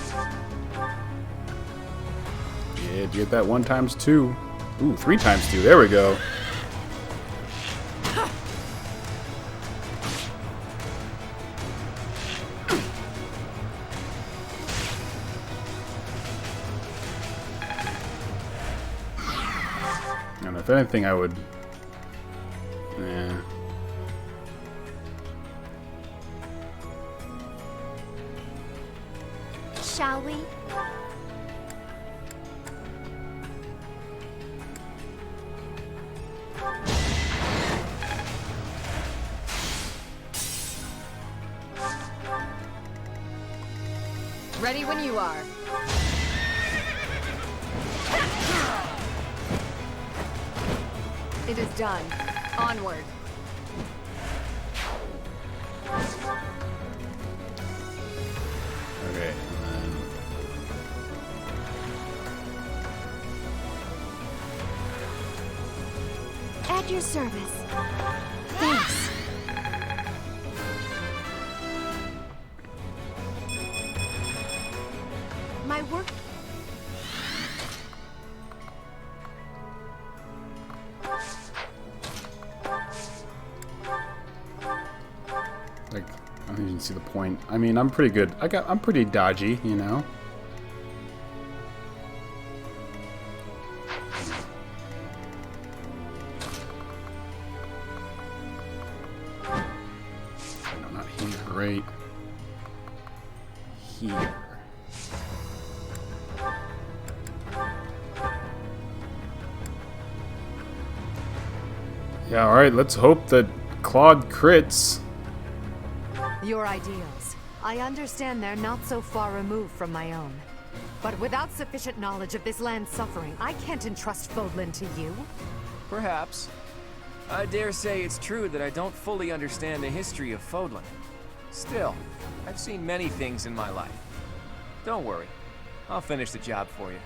Yeah, get that 1 times 2. Ooh, 3 times 2. There we go. And if anything, I would. Yeah.
Shall we?
Ready when you are. It is done. Onward.
Okay, and then...
At your service. Thanks. My work.
Like, I don't even see the point. I mean, I'm pretty good. I'm pretty dodgy, you know? No, not here, right here. Yeah, alright, let's hope that Claude crits.
Your ideals. I understand they're not so far removed from my own. But without sufficient knowledge of this land's suffering, I can't entrust Fodlan to you.
Perhaps. I dare say it's true that I don't fully understand the history of Fodlan. Still, I've seen many things in my life. Don't worry. I'll finish the job for you.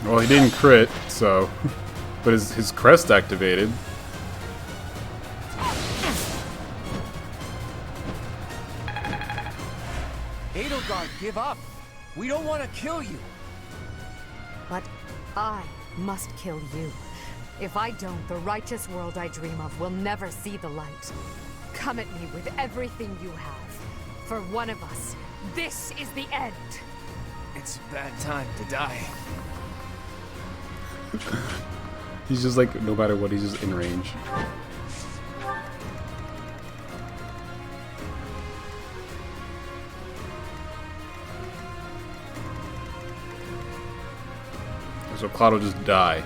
Well, he didn't crit, so... but his crest activated.
Edelgard, give up! We don't want to kill you!
But I must kill you. If I don't, the righteous world I dream of will never see the light. Come at me with everything you have. For one of us, this is the end.
It's a bad time to die.
He's just like, no matter what, he's just in range. So Claude will just die.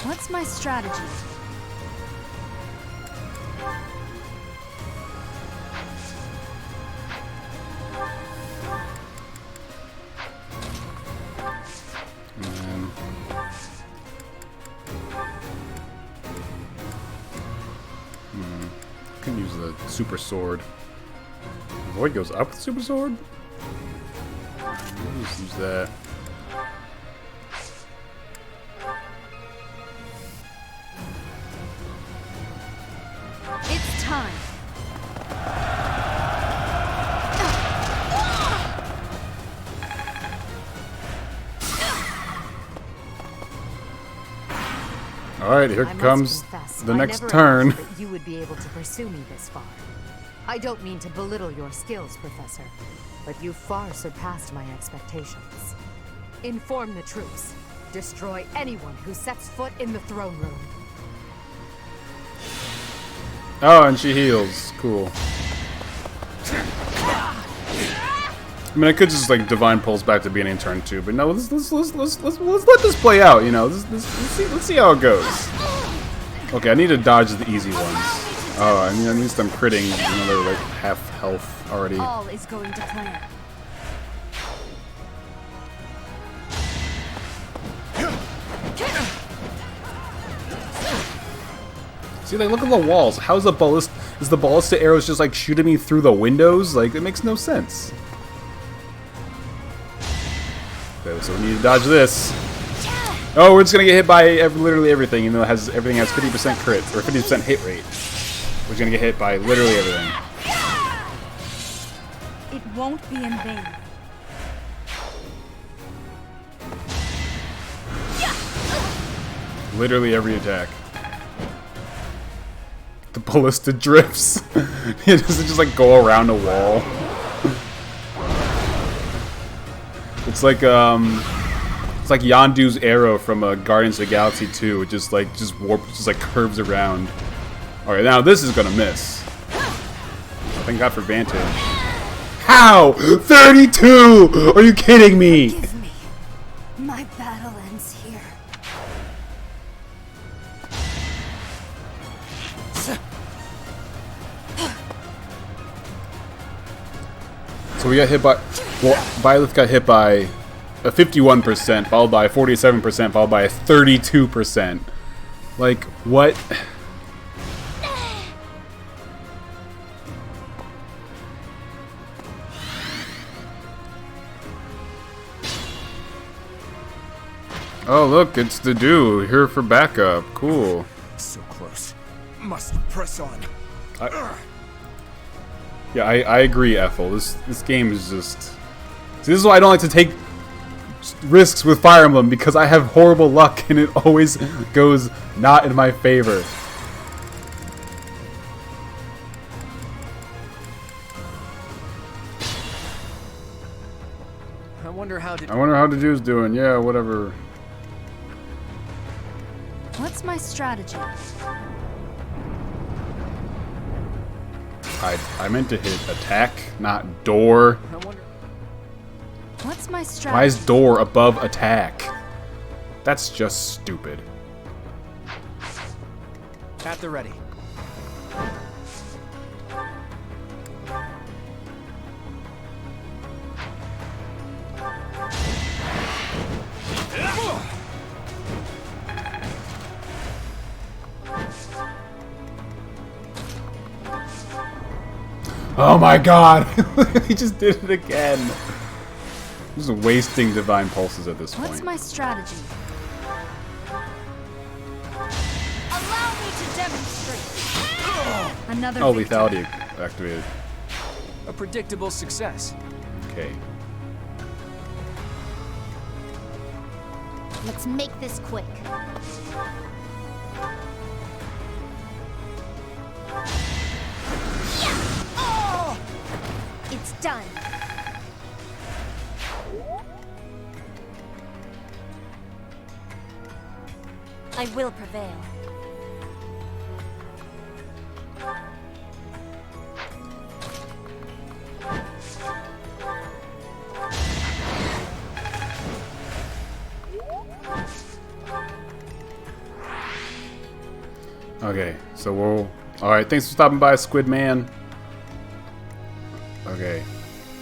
What's my strategy?
Can use the super sword. Void goes up with super sword? Just use that.
It's time.
Alright, here comes the next turn.
That you would be able to pursue me this far. I don't mean to belittle your skills, Professor, but you far surpassed my expectations. Inform the troops. Destroy anyone who sets foot in the throne room.
Oh, and she heals. Cool. I mean, I could just like divine pulse back to beginning turn 2, but no, let's let this play out. You know, let's see how it goes. Okay, I need to dodge the easy ones. Oh, I mean, at least I'm critting another like half health already.
All is going to plan.
See, like, look at the walls. How's the ballista? Is the ballista arrows just like shooting me through the windows? Like, it makes no sense. Okay, so we need to dodge this. Oh, we're just gonna get hit by literally everything, even though everything has 50% crit or 50% hit rate. We're gonna get hit by literally everything.
It won't be in vain.
Literally every attack. The ballista drifts. It doesn't just like go around a wall. It's like Yondu's arrow from Guardians of the Galaxy 2. It just curves around. All right, now this is gonna miss. Thank God for Vantage. How? 32? Are you kidding me?
Forgive me. My battle ends here.
So we got hit by... Well, Violet got hit by a 51%, followed by a 47%, followed by a 32%. Like, what? Oh, look, it's the Dew. Here for backup. Cool.
So close. Must press on.
Yeah, I agree, Ethel. This game is just... See, this is why I don't like to take risks with Fire Emblem, because I have horrible luck and it always goes not in my favor. I wonder how the Jew's doing. Yeah, whatever.
What's my strategy?
I meant to hit attack, not door.
What's my strategy?
Why is door above attack? That's just stupid.
At the ready.
Oh my god! He just did it again. Just wasting divine pulses at this point.
What's my strategy? Allow me to demonstrate. Another
Oh,
victory.
lethality activated.
A predictable success.
Okay.
Let's make this quick. Oh! It's done. I will prevail.
Okay, so we'll... Alright, thanks for stopping by, Squid Man. Okay,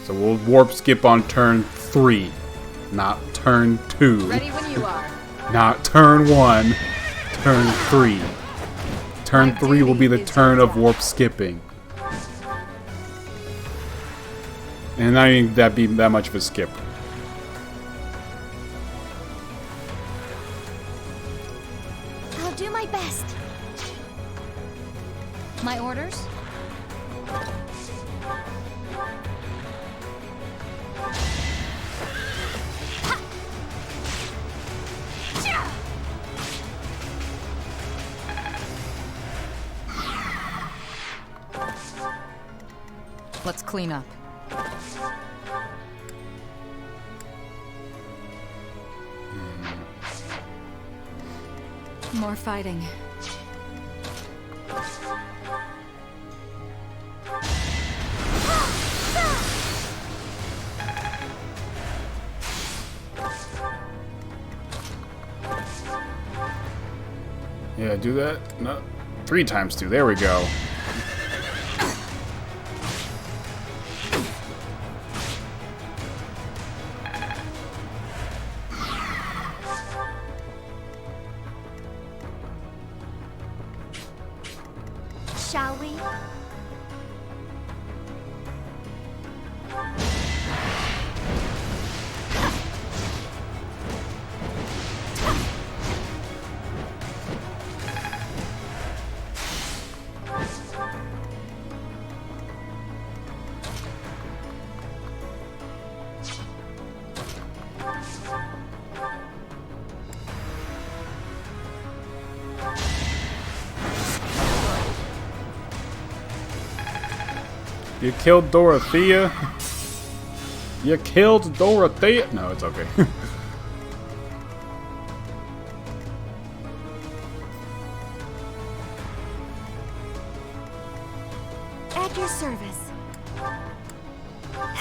so we'll warp skip on turn 3, not turn 2.
Ready when you are.
Not turn 1, turn 3. Turn 3 will be the turn of warp skipping. And not even that be that much of a skip.
I'll do my best.
My orders?
Let's clean up.
More fighting.
Yeah, do that. No, 3 times 2. There we go.
Shall we?
You killed Dorothea? You killed Dorothea? No, it's okay.
At your service.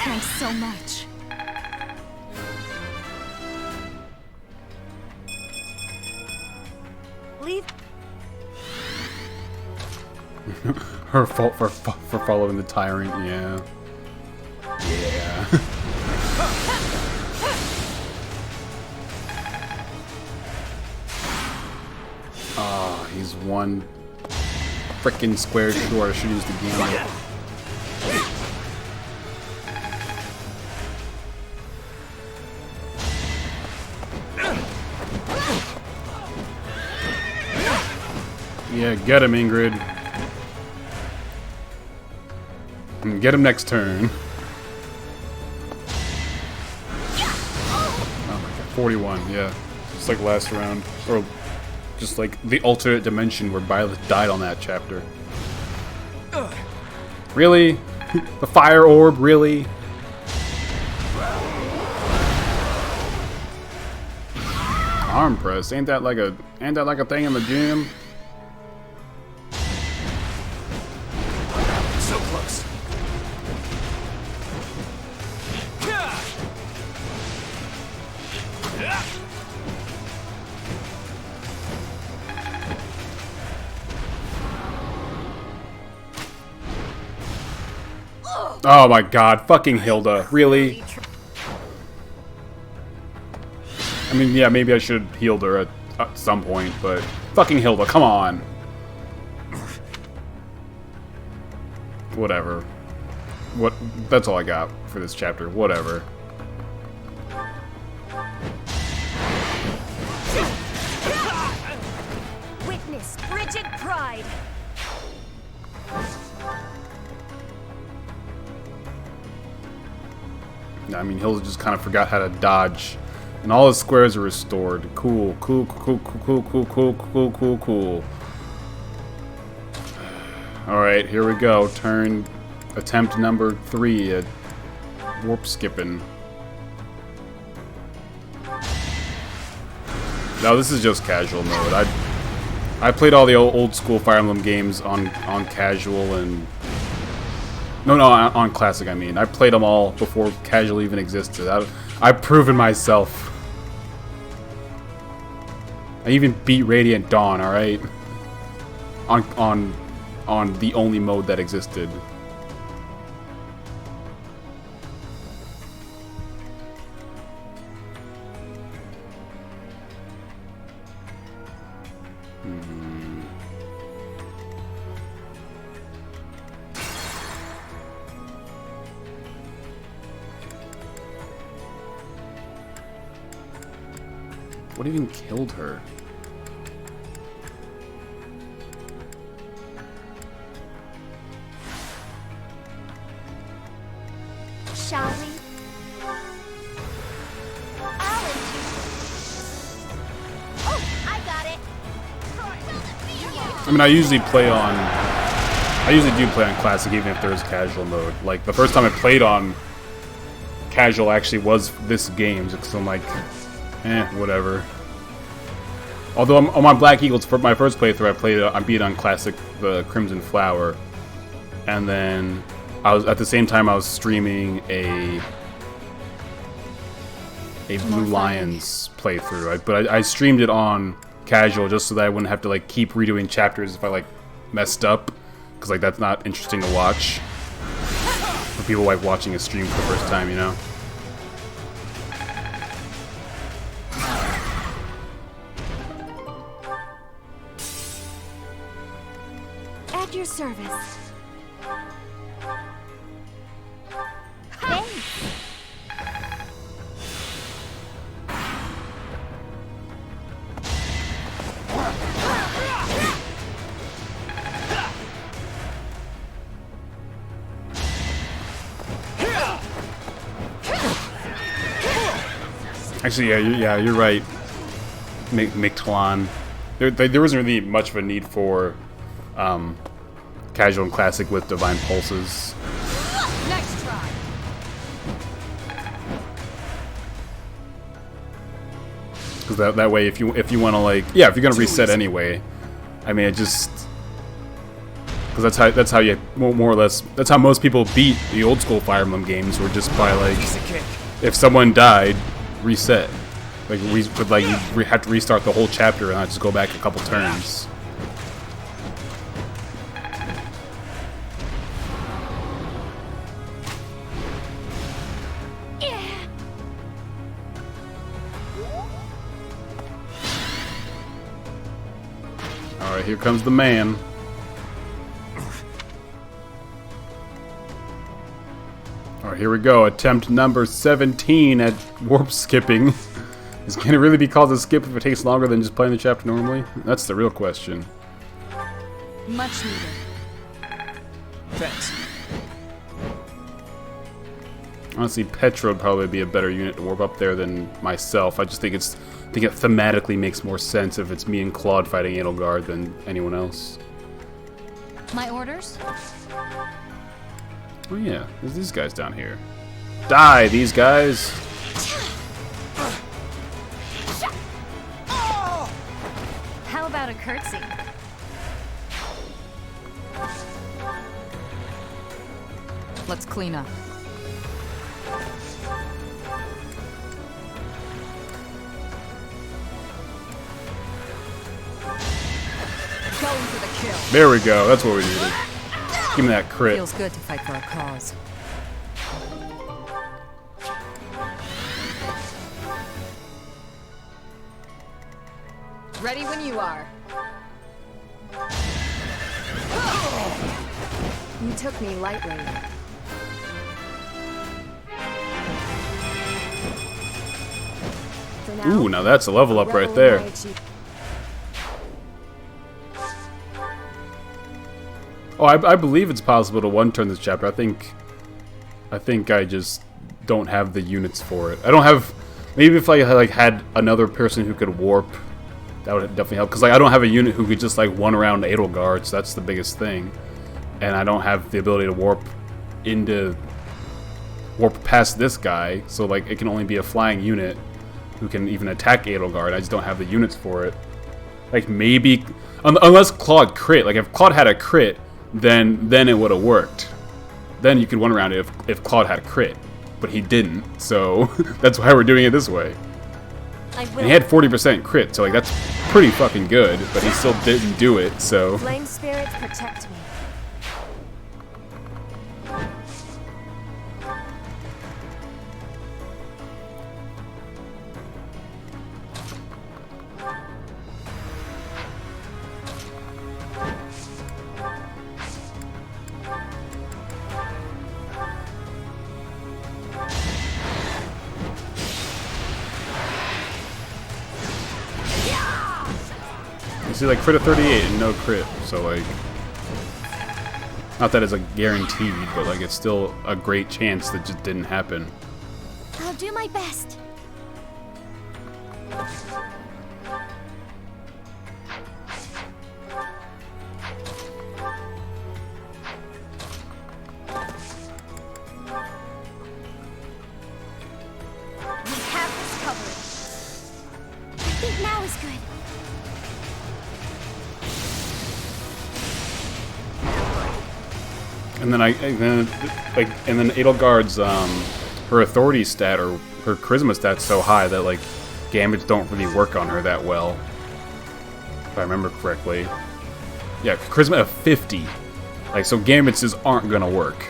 Thanks so much.
Leave.
Her fault for following the tyrant, yeah. Yeah. Ah, he's one frickin' square short. I should use the gambit. Yeah, get him, Ingrid. And get him next turn. Oh my god, 41, yeah. Just like last round. Or just like the alternate dimension where Violet died on that chapter. Really? The fire orb, really? arm press? Ain't that like a thing in the gym?
So close.
Oh my god, fucking Hilda. Really? I mean, yeah, maybe I should have healed her at some point, but fucking Hilda, come on. Whatever. That's all I got for this chapter. Whatever.
Witness frigid pride.
I mean, Hilda just kind of forgot how to dodge. And all his squares are restored. Cool, cool, cool, cool, cool, cool, cool, cool, cool. Alright, here we go. Attempt number 3 at warp skipping. No, this is just casual mode. I played all the old school Fire Emblem games on casual and... No, on classic, I mean. I played them all before casual even existed. I've proven myself. I even beat Radiant Dawn, alright? On the only mode that existed. What even killed her?
Shall we? Oh, I got it.
I mean, I usually do play on classic even if there's casual mode. Like, the first time I played on casual actually was this game, because I'm like, whatever. Although on my Black Eagles, for my first playthrough, I beat on classic the Crimson Flower, and then at the same time I was streaming a Blue Lions playthrough. But I streamed it on casual just so that I wouldn't have to like keep redoing chapters if I like messed up, because like that's not interesting to watch for people like watching a stream for the first time, you know.
At your service. Thanks.
Actually, yeah, you're right, Mictlan. There wasn't really much of a need for casual and classic with divine pulses.
Next try.
Because that way, if you want to like, yeah, if you're gonna reset anyway, I mean, it just because that's how you more or less that's how most people beat the old school Fire Emblem games, were just by like, if someone died, reset. Like you have to restart the whole chapter and not just go back a couple turns. Alright, here comes the man. Alright, here we go. Attempt number 17 at warp skipping. Can it really be called a skip if it takes longer than just playing the chapter normally? That's the real question.
Much needed.
Thanks.
Honestly, Petra would probably be a better unit to warp up there than myself. I just think it thematically makes more sense if it's me and Claude fighting Edelgard than anyone else.
My orders?
Oh yeah, there's these guys down here. Die, these guys!
How about a curtsy?
Let's clean up. Going for the kill.
There we go. That's what we needed. Give me that crit.
Feels good to fight for a cause. Ready when you are.
You took me lightly. For now,
Ooh, now that's a level up right
revel in
there.
my achievement.
Oh, I believe it's possible to one-turn this chapter. I think I just don't have the units for it. I don't have. Maybe if I had another person who could warp, that would definitely help. Because I don't have a unit who could just one around Edelgard, so that's the biggest thing. And I don't have the ability to warp past this guy. So it can only be a flying unit who can even attack Edelgard. I just don't have the units for it. Maybe unless Claude crit. If Claude had a crit, then it would have worked. Then you could one around it if Claude had a crit, but he didn't. So that's why we're doing it this way. And he had 40% crit, so that's pretty fucking good. But he still didn't do it. So
Flame spirits protect me.
you see, crit of 38 and no crit. So not that it's guaranteed, but it's still a great chance that just didn't happen.
I'll do my best. We have this covered. I think now is good.
And then and then Edelgard's her authority stat or her charisma stat's so high that gambits don't really work on her that well. If I remember correctly. Yeah, charisma of 50. So gambits just aren't gonna work.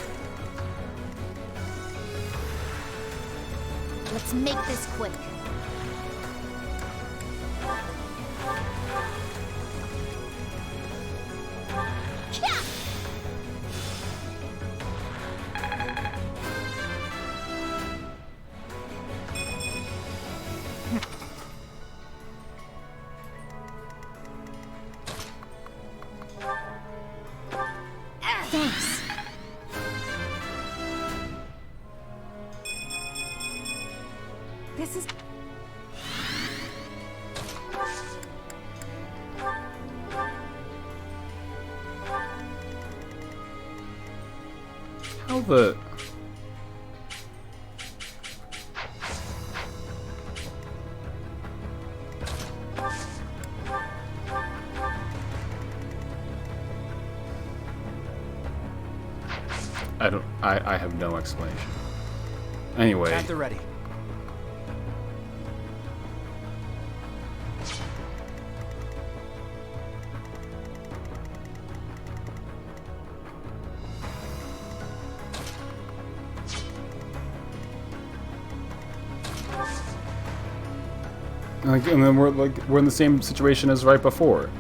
Let's make this quick. Thanks.
This is...
How the... I have no explanation. Anyway.
At the ready.
And then we're in the same situation as right before.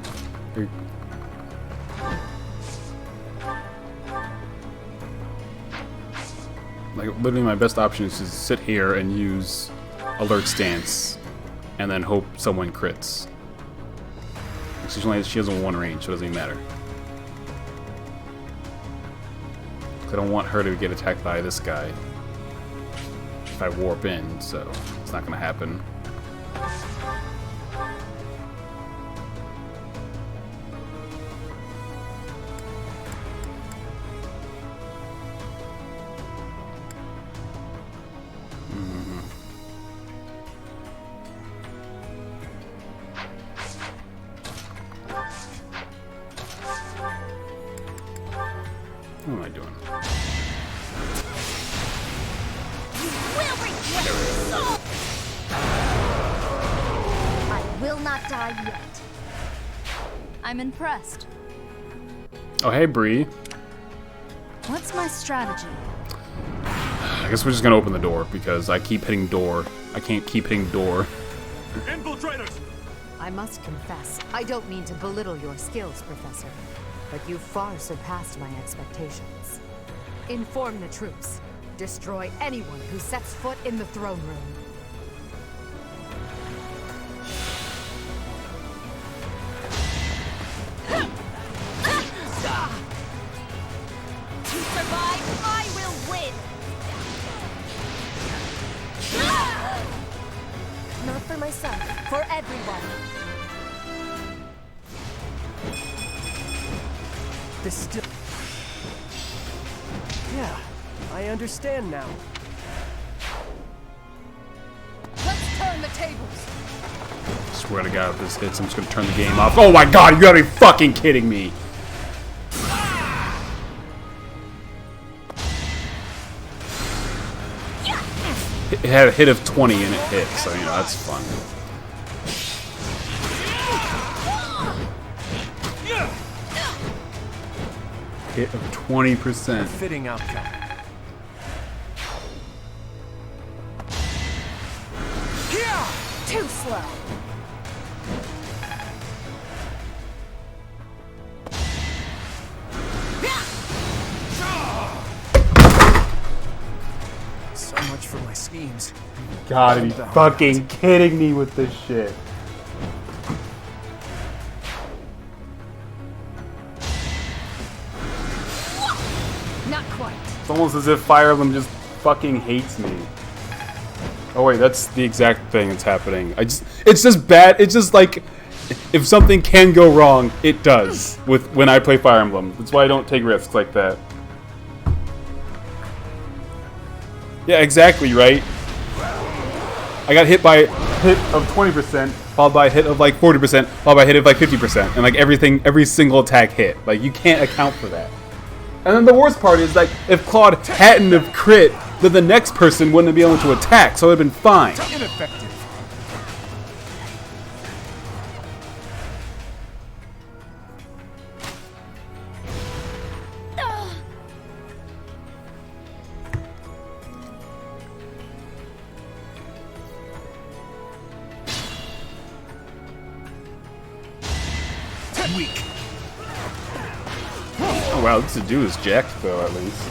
Literally my best option is to sit here and use alert stance and then hope someone crits. She has a 1 range, so it doesn't even matter. I don't want her to get attacked by this guy if I warp in, so it's not gonna happen. What am I doing?
Will regret so. I will not die yet.
I'm impressed.
Oh, hey, Bree.
What's my strategy?
I guess we're just gonna open the door because I keep hitting door. I can't keep hitting door.
Infiltrators!
I must confess, I don't mean to belittle your skills, Professor, but you far surpassed my expectations. Inform the troops. Destroy anyone who sets foot in the throne room.
To survive, I will win! Not for myself, for everyone.
This still... Yeah, I understand now.
Let's turn the tables.
Swear to God, if this hits, I'm just gonna turn the game off. Oh my God, you gotta be fucking kidding me! It had a hit of 20 and it hit, so you know that's fun. Hit of 20%.
Fitting outcome.
Too slow.
So much for my schemes.
Gotta be fucking kidding me with this shit.
Not quite.
It's almost as if Fire Emblem just fucking hates me. Oh wait, that's the exact thing that's happening. It's just bad. It's just like, if something can go wrong, it does when I play Fire Emblem. That's why I don't take risks like that. Yeah, exactly, right? I got hit by a hit of 20%, followed by a hit of like 40%, followed by a hit of like 50%, and like every single attack hit. Like, you can't account for that. And then the worst part is, like, if Claude hadn't have crit, then the next person wouldn't have been able to attack, so it would have been fine.
Ineffective.
Weak.
Oh wow, this dude is jacked though, at least.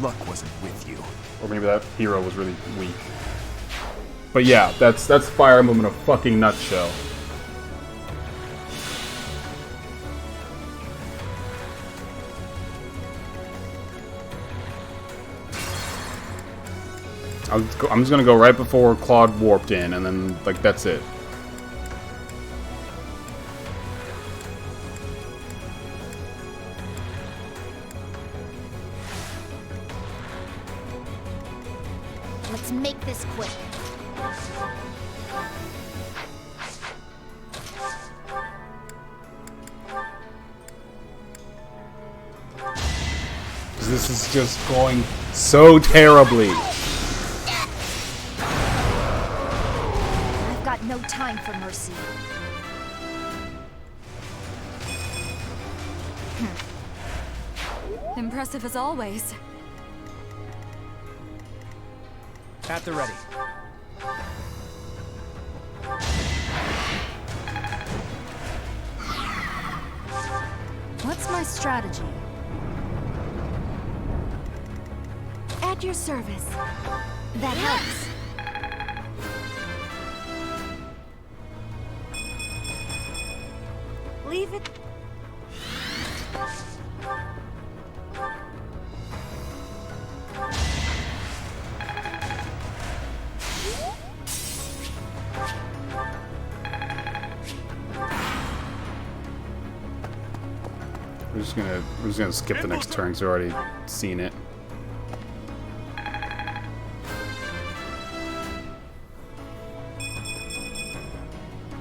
Luck wasn't with you.
Or maybe that hero was really weak. But yeah, that's Fire Emblem in a fucking nutshell. I'm just gonna go right before Claude warped in, and then like that's it.
Let's make this quick.
This is just going so terribly.
I've got no time for mercy.
Impressive as always.
At the ready.
What's my strategy?
At your service. That helps. Leave it.
We're just gonna skip the next turn because we've already seen it.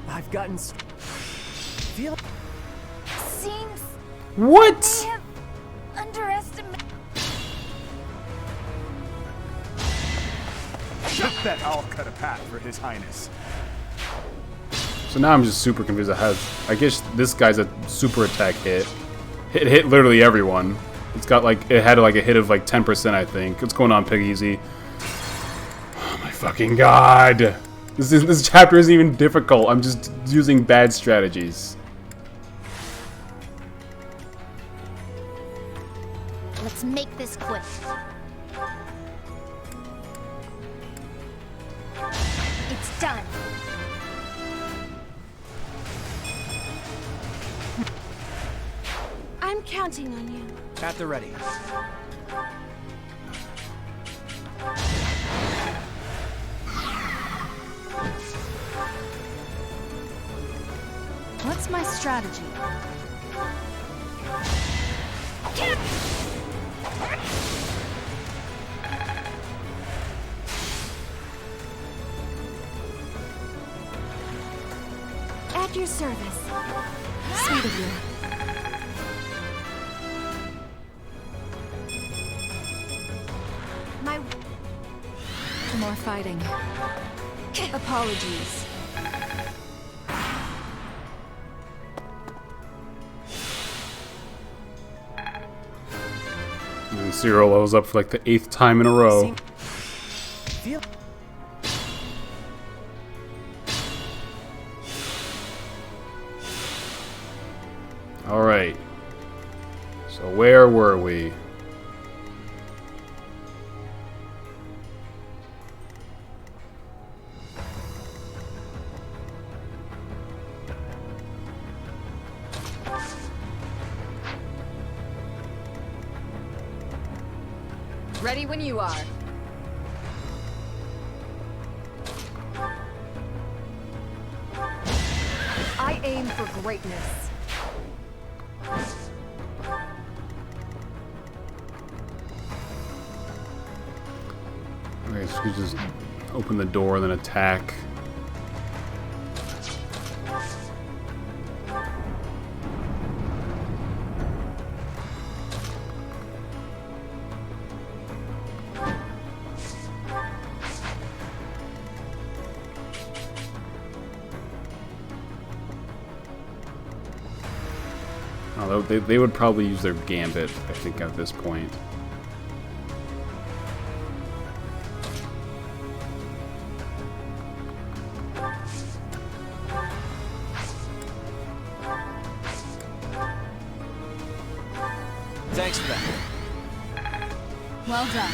I've gotten feel
Seems
what?
I have underestimated
Bet I'll cut a path for His Highness.
So now I'm just super confused. I guess this guy's a super attack hit. It hit literally everyone. It's got like, it had like a hit of like 10%, I think. What's going on, Pig Easy? Oh my fucking god! This chapter isn't even difficult. I'm just using bad strategies.
Let's make this quick. It's done. I'm counting on you.
At the ready.
What's my strategy?
At your service.
Sweet of you.
My
More fighting. Apologies.
And Cyril lows up for like the 8th time in a row.
Feel.
Alright. So where were we?
Ready when you are. I aim for greatness.
Okay, so we just open the door, then attack. Although they would probably use their gambit, I think, at this point.
Thanks for that.
Well done.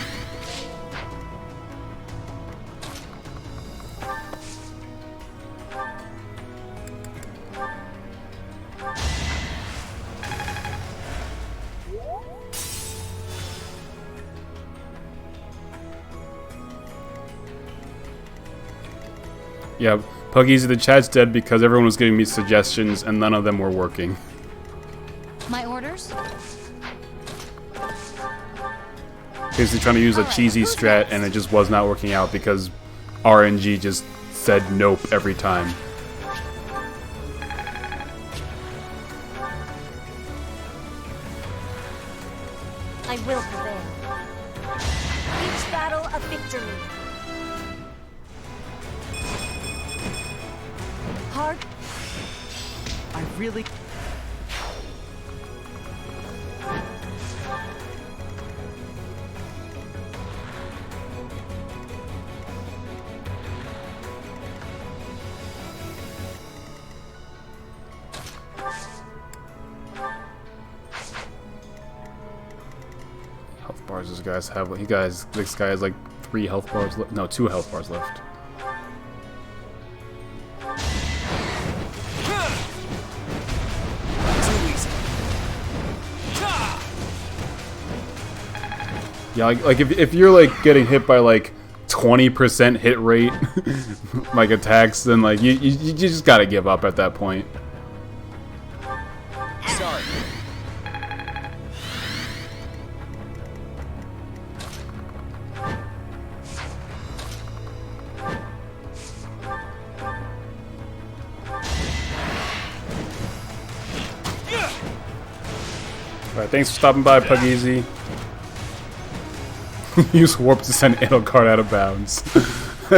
Yeah, Puggies, the chat's dead because everyone was giving me suggestions and none of them were working.
My orders?
Basically trying to use a cheesy strat and it just was not working out because RNG just said nope every time.
I will prevail. Each battle a victory. Hard.
I really.
Health bars this guy's have. This guy has like 3 health bars left. No, 2 health bars left. Yeah, like if you're like getting hit by like 20% hit rate, like attacks, then like you just gotta give up at that point.
Sorry.
Alright, thanks for stopping by, Puggeezy. Use warp to send Edelgard out of bounds.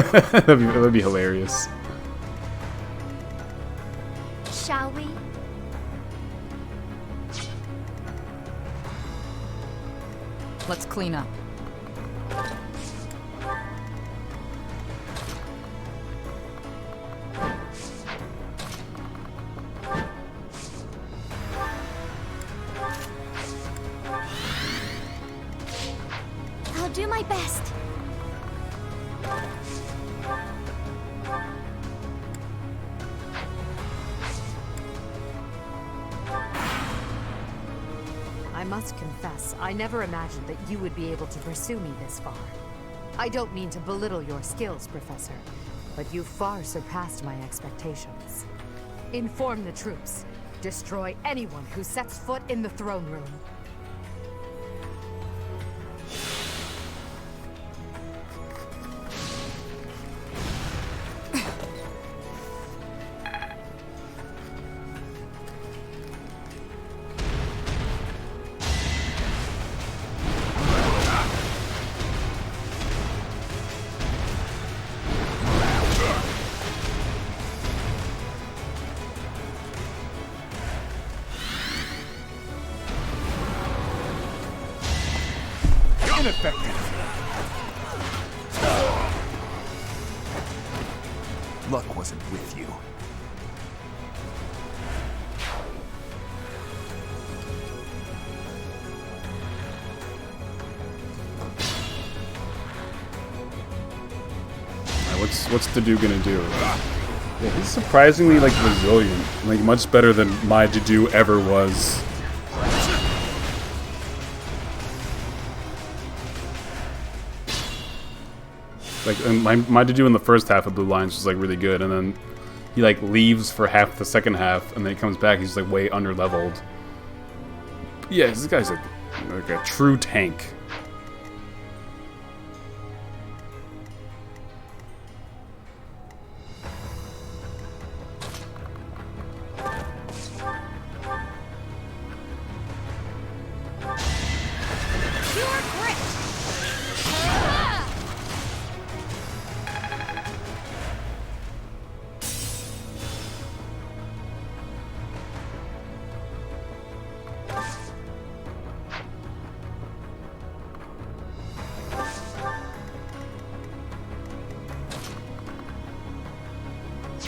that'd be hilarious.
Shall we?
Let's clean up.
I'll do my best.
I must confess, I never imagined that you would be able to pursue me this far. I don't mean to belittle your skills, Professor, but you've far surpassed my expectations. Inform the troops. Destroy anyone who sets foot in the throne room.
Luck wasn't with you.
Alright, what's the dude gonna do? Yeah, he's surprisingly like resilient, like much better than my Dedue ever was. Like, and my Dedue in the first half of Blue Lines was like really good, and then he like leaves for half the second half, and then he comes back. He's like way under leveled. Yeah, this guy's like a true tank.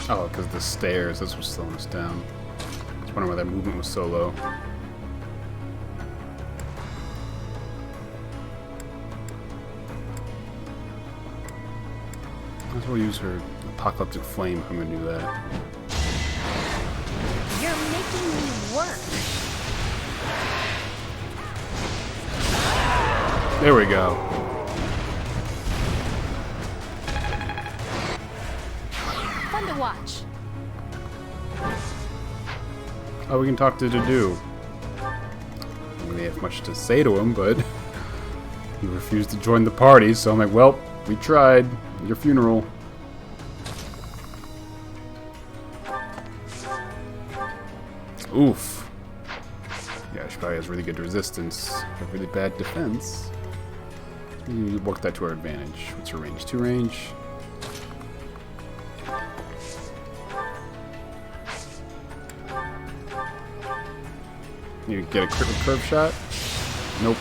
Oh, because the stairs, that's what's slowing us down. I was wondering why that movement was so low. Might as well use her apocalyptic flame if I'm gonna do that.
You're making me work.
There we go.
Fun to watch.
Oh, we can talk to Dedue. I don't really have much to say to him, but he refused to join the party, so I'm like, well, we tried. Your funeral. Oof. Yeah, she probably has really good resistance, but really bad defense. We work that to our advantage. What's her range? 2 range. You get a crit with curve shot? Nope.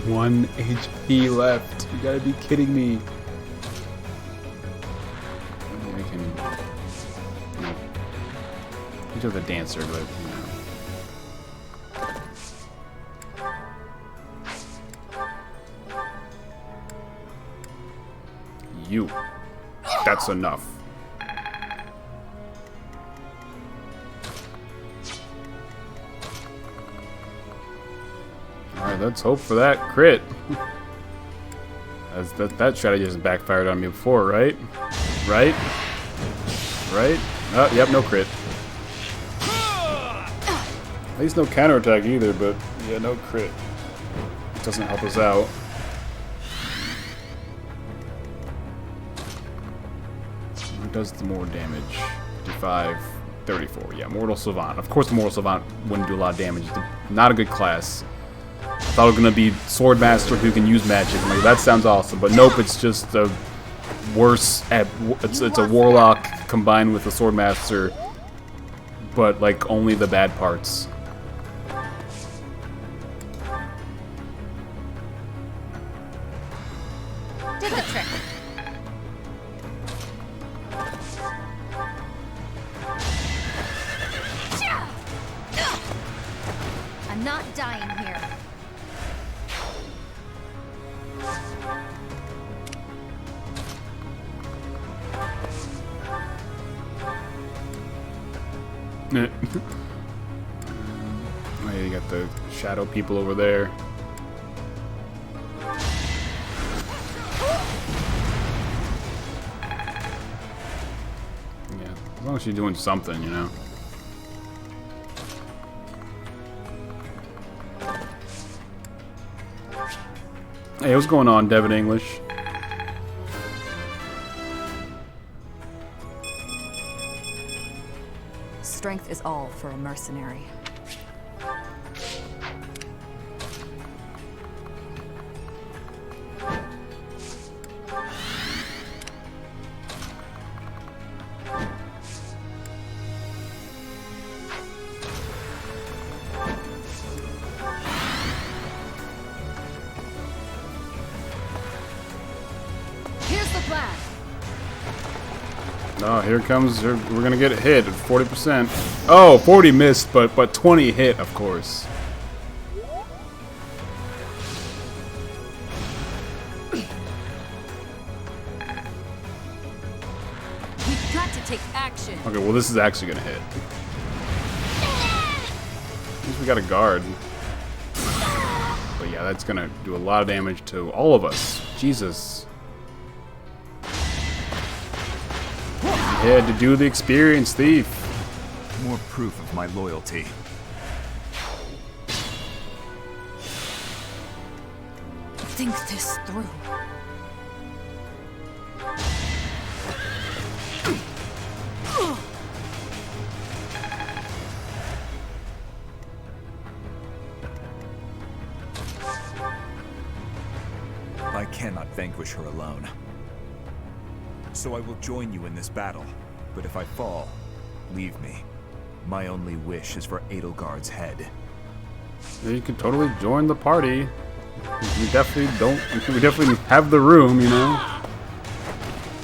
One HP left. You gotta be kidding me. I can. You do the dancer, but you. That's enough. Alright, let's hope for that crit. That strategy hasn't backfired on me before, right? Right? right? Yep, no crit. At least no counterattack either, but yeah, no crit. It doesn't help us out. Who does the more damage? 55, 34. Yeah, Mortal Savant. Of course the Mortal Savant wouldn't do a lot of damage. It's not a good class. I thought it was gonna be Swordmaster who can use magic. Like, that sounds awesome, but nope, it's just a worse at it's a Warlock combined with a Swordmaster, but like only the bad parts.
Did the trick. I'm not dying here.
Oh yeah, you got the shadow people over there. Yeah, as long as you're doing something, you know. Hey, what's going on, Devin English?
Strength is all for a mercenary.
Here's the plan.
Oh, here comes. We're gonna get hit at 40%. Oh, 40 missed, but 20 hit, of course.
We've got to take action.
Okay, well this is actually gonna hit. At least we got a guard. But yeah, that's gonna do a lot of damage to all of us. Jesus. You had to do the experience, thief.
More proof of my loyalty.
Think this through.
I cannot vanquish her alone. So I will join you in this battle. But if I fall, leave me. My only wish is for Edelgard's head.
You can totally join the party. We definitely don't. We definitely have the room, you know.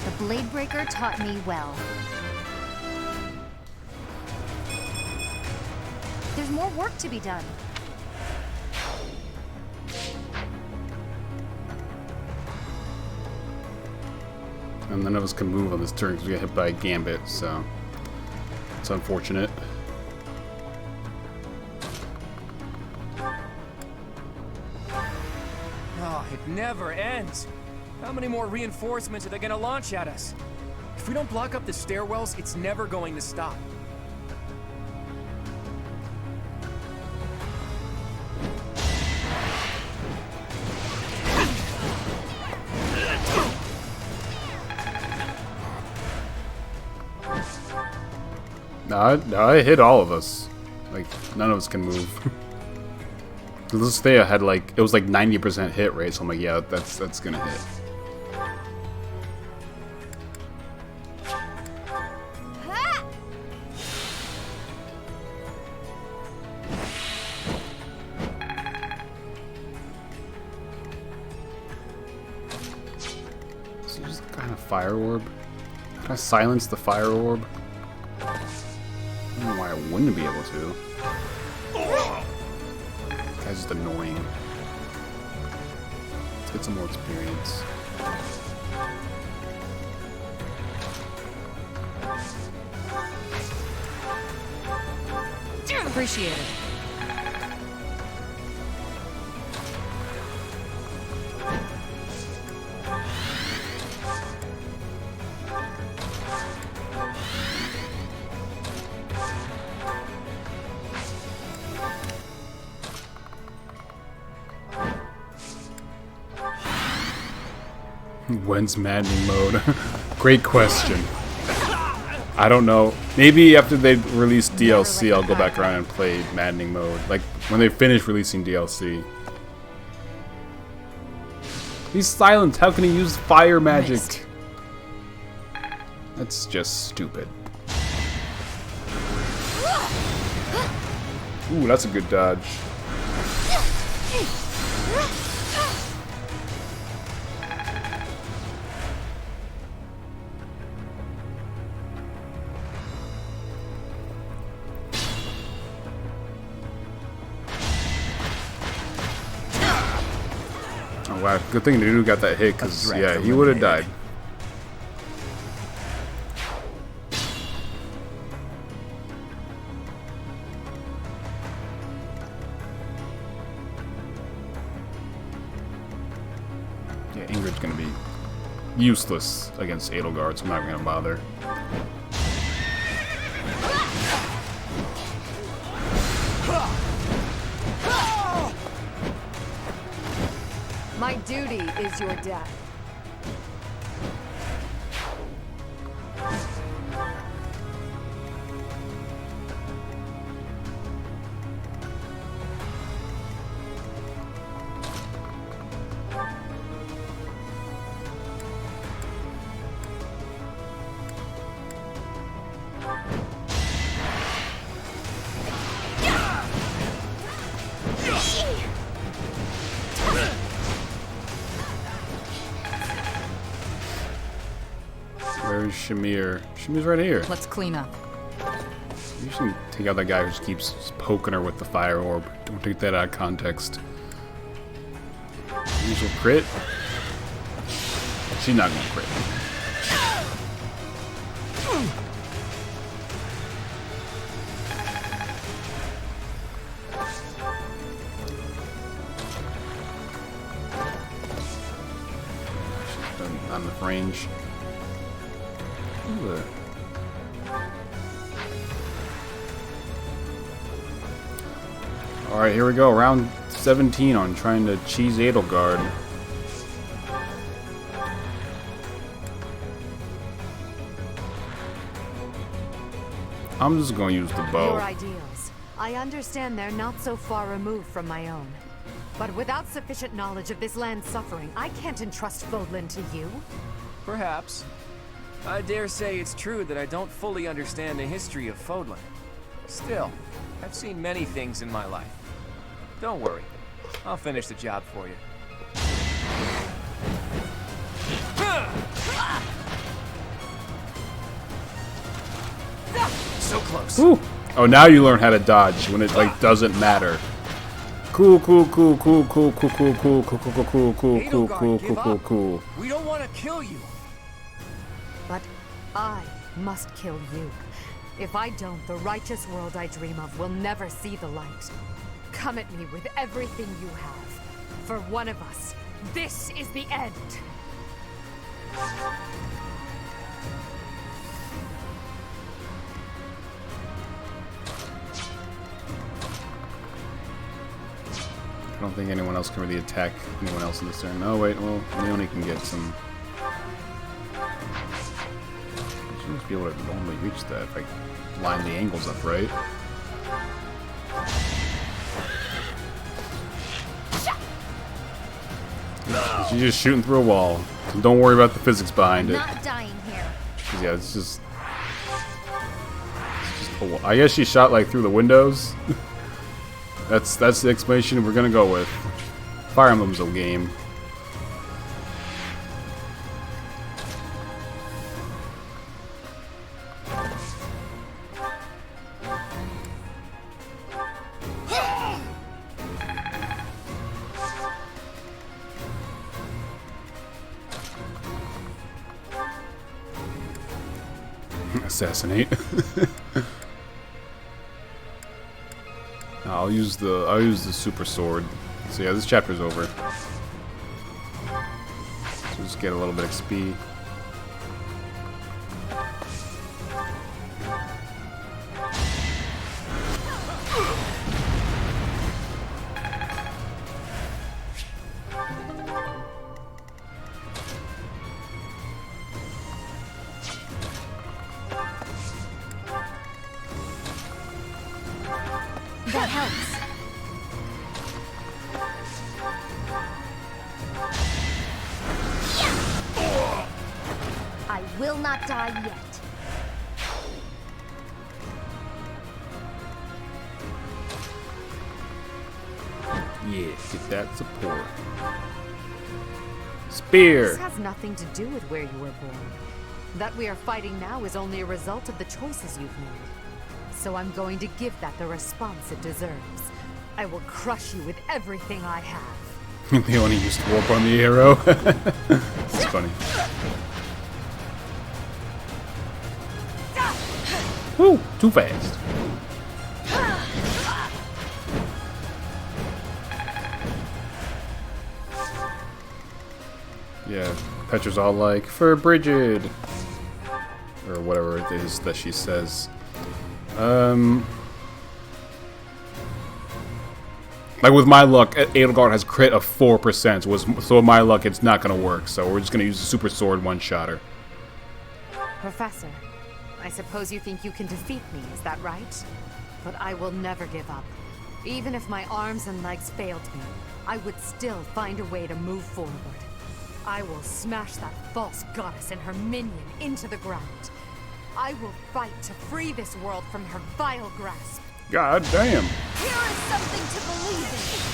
The Bladebreaker taught me well. There's more work to be done.
And none of us can move on this turn because we got hit by a Gambit, so it's unfortunate.
Oh, it never ends. How many more reinforcements are they gonna launch at us? If we don't block up the stairwells, it's never going to stop.
No, I hit all of us. Like, none of us can move. This Thea had like, it was like 90% hit rate, so I'm like, yeah, that's gonna hit. So just kind of fire orb. Can I silence the fire orb? I don't know why I wouldn't be able to. This guy's just annoying. Let's get some more experience.
Appreciate it.
When's maddening mode? Great question. I don't know. Maybe after they release DLC, I'll go back around and play maddening mode. Like, when they finish releasing DLC. He's silent. How can he use fire magic?
Missed.
That's just stupid. Ooh, that's a good dodge. Oh wow, good thing Nunu got that hit, because yeah, he would have died. Yeah, Ingrid's gonna be useless against Edelgard, so I'm not gonna bother.
My duty is your death.
Where's Shamir? Shamir's right here.
Let's clean up.
You should take out that guy who just keeps poking her with the fire orb. Don't take that out of context. Usual crit. She's not gonna crit. She's not enough range. Ooh. Alright, here we go. Round 17 on trying to cheese Edelgard. I'm just going to use the bow.
Your ideals. I understand they're not so far removed from my own. But without sufficient knowledge of this land's suffering, I can't entrust Fodlan to you.
Perhaps. I dare say it's true that I don't fully understand the history of Fodlan. Still, I've seen many things in my life. Don't worry. I'll finish the job for you. So close.
Ooh. Oh, now you learn how to dodge when it like doesn't matter. Cool, cool, cool, cool, cool, cool, cool, cool, cool, cool, cool, cool, cool, cool, cool, cool, cool.
We don't want to kill you.
But I must kill you. If I don't, the righteous world I dream of will never see the light. Come at me with everything you have. For one of us, this is the end.
I don't think anyone else can really attack anyone else in this turn. Oh wait, well, Leone can get some. I should be able to normally reach that if I line the angles up right. She's just shooting through a wall. So don't worry about the physics behind it.
Not dying here.
Yeah, it's just a wall. I guess she shot like through the windows. That's the explanation we're gonna go with. Fire Emblem's a game. Assassinate. I'll use the super sword. So yeah, this chapter's over. So just get a little bit of XP.
will not die yet.
Yeah, get that support. Spear!
This has nothing to do with where you were born. That we are fighting now is only a result of the choices you've made. So I'm going to give that the response it deserves. I will crush you with everything I have.
They only used to warp on the arrow. It's funny. Woo! Too fast. Yeah, Petra's all like, for Bridget! Or whatever it is that she says. Like with my luck, Edelgard has crit of 4%, so with my luck it's not gonna work, so we're just gonna use the super sword one-shotter.
Professor, I suppose you think you can defeat me, is that right? But I will never give up. Even if my arms and legs failed me, I would still find a way to move forward. I will smash that false goddess and her minion into the ground. I will fight to free this world from her vile grasp.
God damn.
Here is something to believe
in.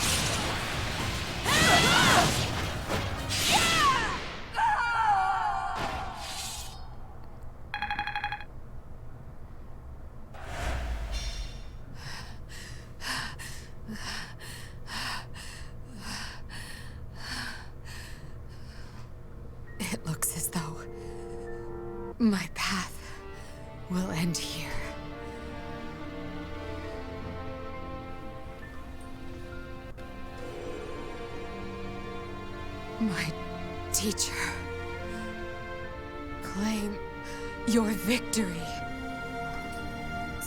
It looks as though my path will end here. My teacher, claim your victory.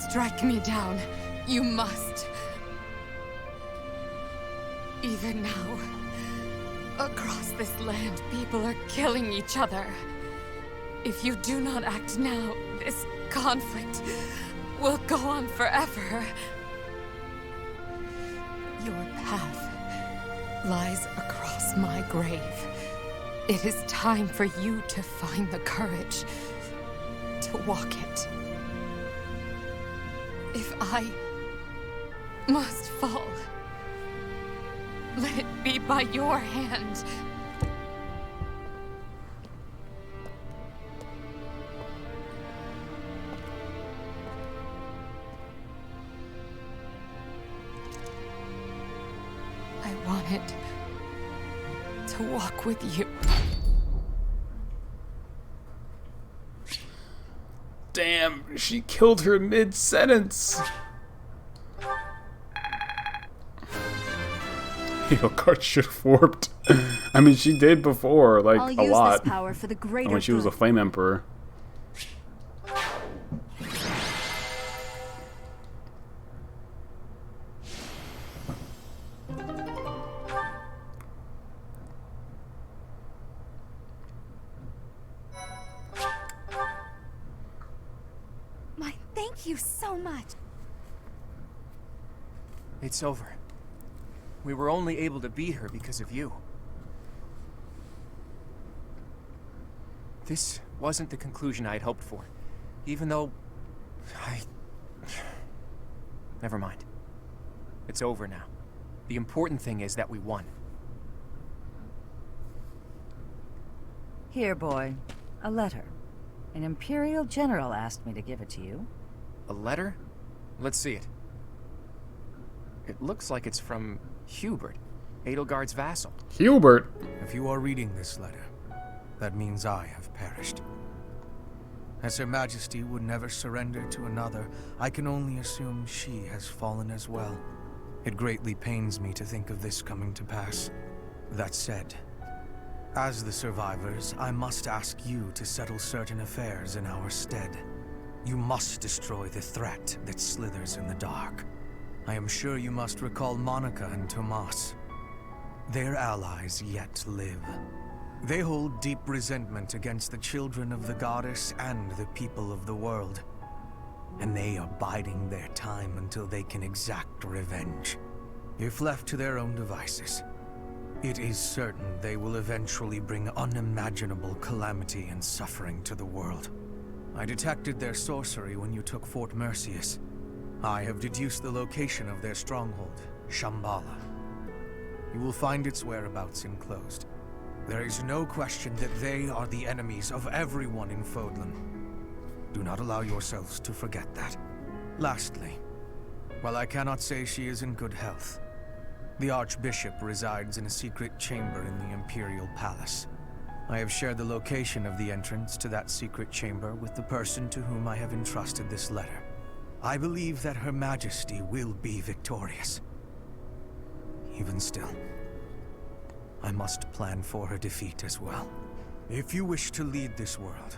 Strike me down, you must. Even now, across this land, people are killing each other. If you do not act now, this conflict will go on forever. Your path lies across my grave. It is time for you to find the courage to walk it. If I must fall, let it be by your hand. I wanted to walk with you.
Damn, she killed her mid-sentence. Edelgard should have warped. I mean, she did before, like,
I'll
a
use
lot.
this power for the greater
when she was a
good.
Flame Emperor.
Thank you so much.
It's over. We were only able to beat her because of you. This wasn't the conclusion I had hoped for, even though Never mind. It's over now. The important thing is that we won.
Here, boy. A letter. An Imperial General asked me to give it to you.
A letter? Let's see it. It looks like it's from Hubert, Edelgard's vassal.
Hubert?
If you are reading this letter, that means I have perished. As Her Majesty would never surrender to another, I can only assume she has fallen as well. It greatly pains me to think of this coming to pass. That said, as the survivors, I must ask you to settle certain affairs in our stead. You must destroy the threat that slithers in the dark. I am sure you must recall Monica and Tomas. Their allies yet live. They hold deep resentment against the children of the goddess and the people of the world. And they are biding their time until they can exact revenge. If left to their own devices, It is certain they will eventually bring unimaginable calamity and suffering to the world. I detected their sorcery when you took Fort Mercius. I have deduced the location of their stronghold, Shambhala. You will find its whereabouts enclosed. There is no question that they are the enemies of everyone in Fodlan. Do not allow yourselves to forget that. Lastly, while I cannot say she is in good health, the Archbishop resides in a secret chamber in the Imperial Palace. I have shared the location of the entrance to that secret chamber with the person to whom I have entrusted this letter. I believe that Her Majesty will be victorious. Even still, I must plan for her defeat as well. If you wish to lead this world,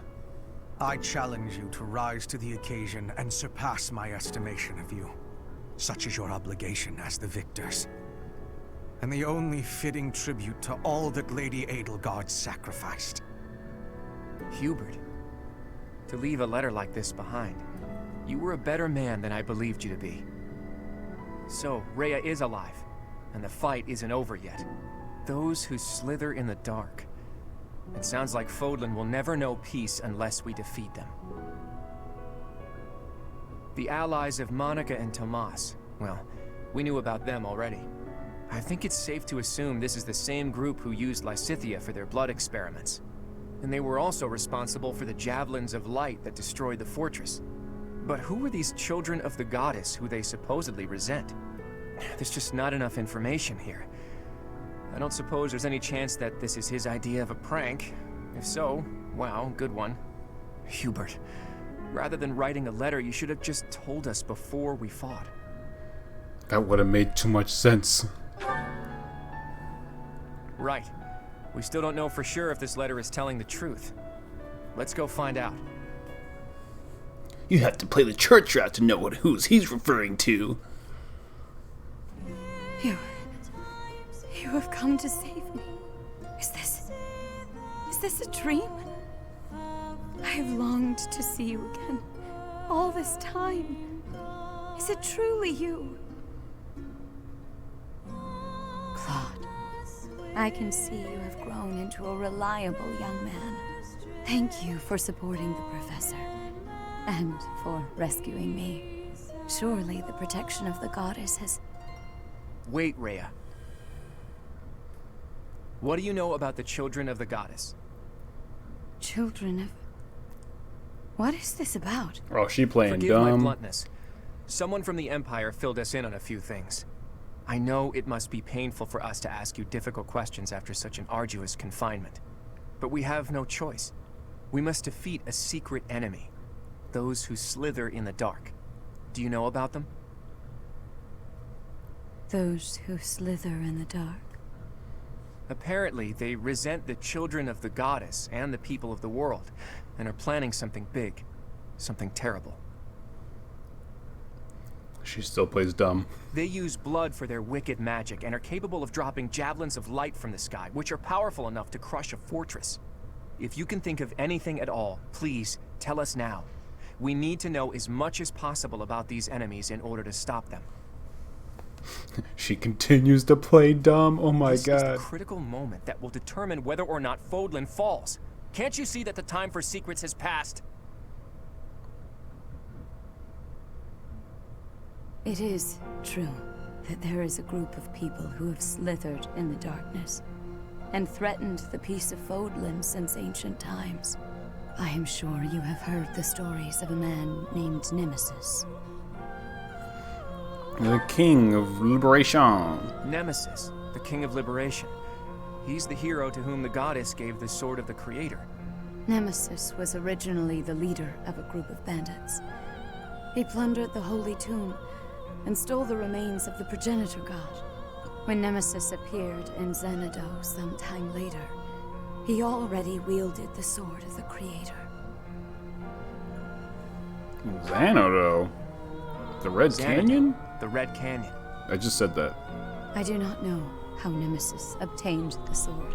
I challenge you to rise to the occasion and surpass my estimation of you. Such is your obligation as the victors, and the only fitting tribute to all that Lady Edelgard sacrificed.
Hubert, to leave a letter like this behind, you were a better man than I believed you to be. So, Rhea is alive, and the fight isn't over yet. Those who slither in the dark. It sounds like Fodlan will never know peace unless we defeat them. The allies of Monica and Tomas, well, we knew about them already. I think it's safe to assume this is the same group who used Lysithea for their blood experiments. And they were also responsible for the javelins of light that destroyed the fortress. But who were these children of the goddess who they supposedly resent? There's just not enough information here. I don't suppose there's any chance that this is his idea of a prank. If so, wow, good one. Hubert, rather than writing a letter, you should have just told us before we fought.
That would have made too much sense.
Right. We still don't know for sure if this letter is telling the truth. Let's go find out.
You have to play the church route to know who's he's referring to.
You have come to save me. Is this a dream? I have longed to see you again, all this time. Is it truly you? Claude, I can see you have grown into a reliable young man. Thank you for supporting the Professor, and for rescuing me. Surely the protection of the goddess has...
Wait, Rhea. What do you know about the children of the goddess?
Children of... What is this about?
Oh, she playing
Forgive
dumb.
my bluntness. Someone from the Empire filled us in on a few things. I know it must be painful for us to ask you difficult questions after such an arduous confinement. But we have no choice. We must defeat a secret enemy. Those who slither in the dark. Do you know about them?
Those who slither in the dark.
Apparently, they resent the children of the goddess and the people of the world, and are planning something big, something terrible.
She still plays dumb.
They use blood for their wicked magic and are capable of dropping javelins of light from the sky, which are powerful enough to crush a fortress. If you can think of anything at all, please tell us now. We need to know as much as possible about these enemies in order to stop them.
She continues to play dumb. Oh my
This
god.
is the critical moment that will determine whether or not Fodlan falls. Can't you see that the time for secrets has passed?
It is true that there is a group of people who have slithered in the darkness and threatened the peace of Fodlan since ancient times. I am sure you have heard the stories of a man named Nemesis.
The King of Liberation.
Nemesis, the King of Liberation. He's the hero to whom the goddess gave the Sword of the Creator.
Nemesis was originally the leader of a group of bandits. He plundered the Holy Tomb and stole the remains of the progenitor god. When Nemesis appeared in Xanadu some time later, he already wielded the Sword of the Creator.
Xanadu? The Red
Xanadu,
Canyon?
The Red Canyon.
I just said that.
I do not know how Nemesis obtained the sword,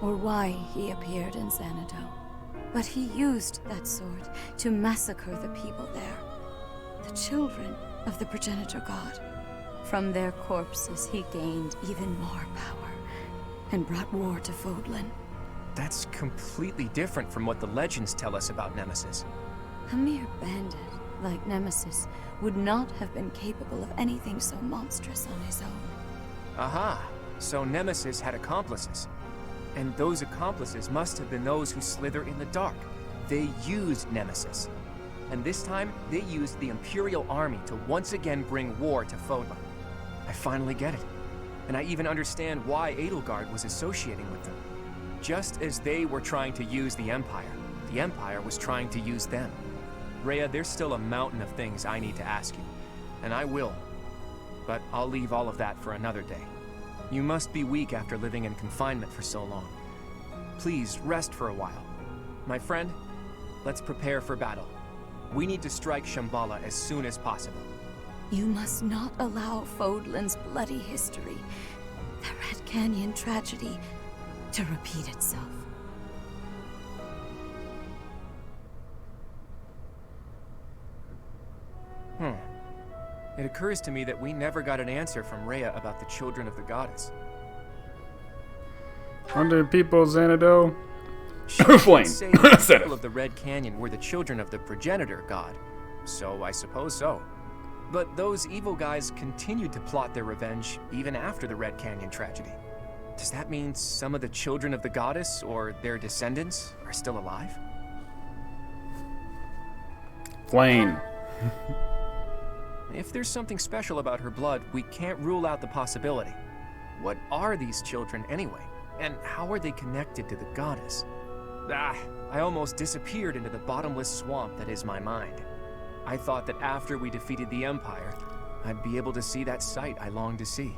or why he appeared in Xanadu, but he used that sword to massacre the people there, the children of the progenitor god. From their corpses he gained even more power, and brought war to Fodlan.
That's completely different from what the legends tell us about Nemesis.
A mere bandit, like Nemesis, would not have been capable of anything so monstrous on his own.
Aha! So Nemesis had accomplices. And those accomplices must have been those who slither in the dark. They used Nemesis. And this time, they used the Imperial Army to once again bring war to Fodlan. I finally get it. And I even understand why Edelgard was associating with them. Just as they were trying to use the Empire was trying to use them. Rhea, there's still a mountain of things I need to ask you. And I will. But I'll leave all of that for another day. You must be weak after living in confinement for so long. Please, rest for a while. My friend, let's prepare for battle. We need to strike Shambhala as soon as possible.
You must not allow Fodlan's bloody history, the Red Canyon tragedy, to repeat itself.
It occurs to me that we never got an answer from Rhea about the children of the goddess.
Under people, Xanadu.
She
Flame.
say the people of the Red Canyon were the children of the progenitor god, so I suppose so. But those evil guys continued to plot their revenge even after the Red Canyon tragedy. Does that mean some of the children of the goddess, or their descendants, are still alive?
Flame.
If there's something special about her blood, we can't rule out the possibility. What are these children anyway? And how are they connected to the goddess? I almost disappeared into the bottomless swamp that is my mind. I thought that after we defeated the Empire, I'd be able to see that sight I long to see.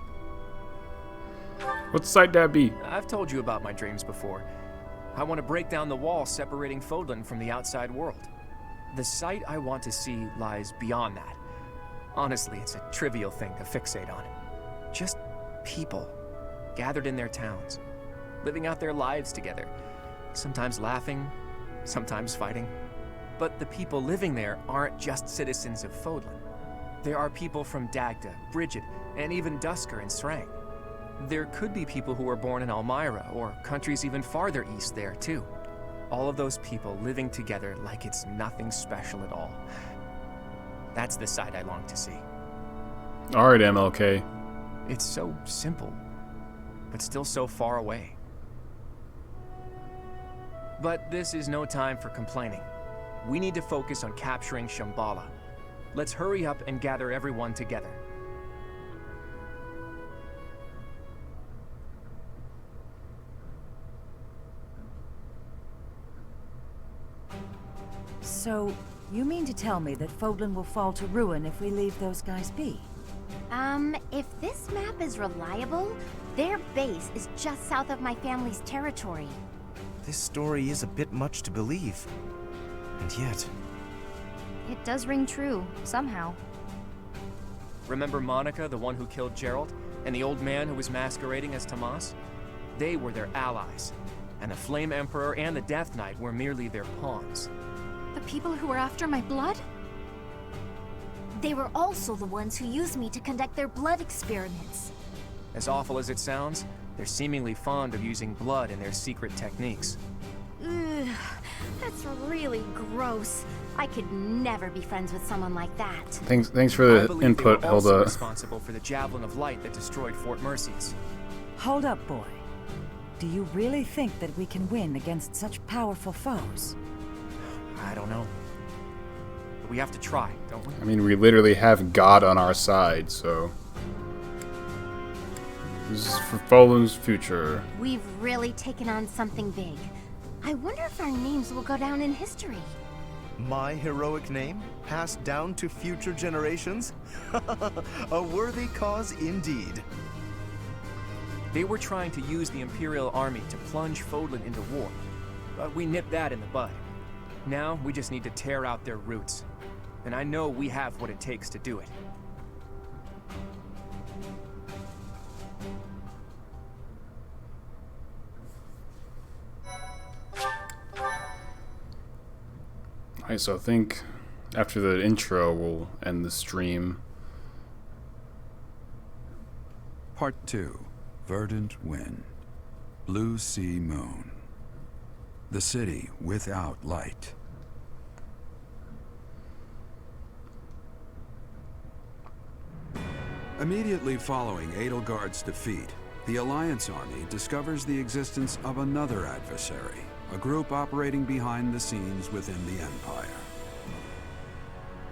What sight that be?
I've told you about my dreams before. I want to break down the wall separating Fodlan from the outside world. The sight I want to see lies beyond that. Honestly, it's a trivial thing to fixate on. Just people, gathered in their towns, living out their lives together, sometimes laughing, sometimes fighting. But the people living there aren't just citizens of Fodlan. There are people from Dagda, Bridget, and even Dusker and Srang. There could be people who were born in Almyra, or countries even farther east there, too. All of those people living together like it's nothing special at all. That's the side I long to see.
Alright, MLK.
It's so simple, but still so far away. But this is no time for complaining. We need to focus on capturing Shambhala. Let's hurry up and gather everyone together.
So, you mean to tell me that Fodlan will fall to ruin if we leave those guys be?
If this map is reliable, their base is just south of my family's territory.
This story is a bit much to believe. And yet...
It does ring true, somehow.
Remember Monica, the one who killed Gerald, and the old man who was masquerading as Tomas? They were their allies, and the Flame Emperor and the Death Knight were merely their pawns.
The people who were after my blood? They were also the ones who used me to conduct their blood experiments.
As awful as it sounds, they're seemingly fond of using blood in their secret techniques.
Ugh, that's really gross. I could never be friends with someone like that.
Thanks for the input,
they were also
Hilda.
responsible for the Javelin of Light that destroyed Fort Mercies.
Hold up, boy. Do you really think that we can win against such powerful foes?
I don't know. But we have to try, don't we?
I mean, we literally have God on our side, so... This is for Fodlan's future.
We've really taken on something big. I wonder if our names will go down in history.
My heroic name, passed down to future generations? A worthy cause indeed.
They were trying to use the Imperial Army to plunge Fodlan into war, but we nipped that in the bud. Now, we just need to tear out their roots. And I know we have what it takes to do it.
Alright, so I think after the intro, we'll end the stream.
Part 2. Verdant Wind. blue sea moon. The city without light. Immediately following Edelgard's defeat, the Alliance army discovers the existence of another adversary, a group operating behind the scenes within the Empire.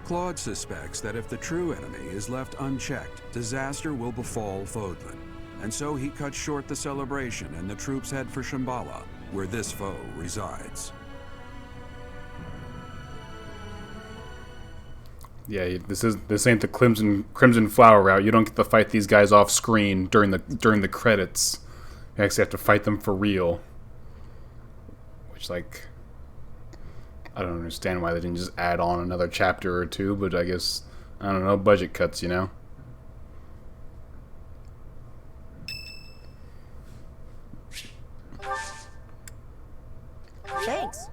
Claude suspects that if the true enemy is left unchecked, disaster will befall Fodlan, and so he cuts short the celebration and the troops head for Shambhala, where this foe resides.
Yeah, this ain't the Crimson Flower route. You don't get to fight these guys off screen during the credits. You actually have to fight them for real. Which, like, I don't understand why they didn't just add on another chapter or two, but I guess, I don't know, budget cuts, you know?
Thanks.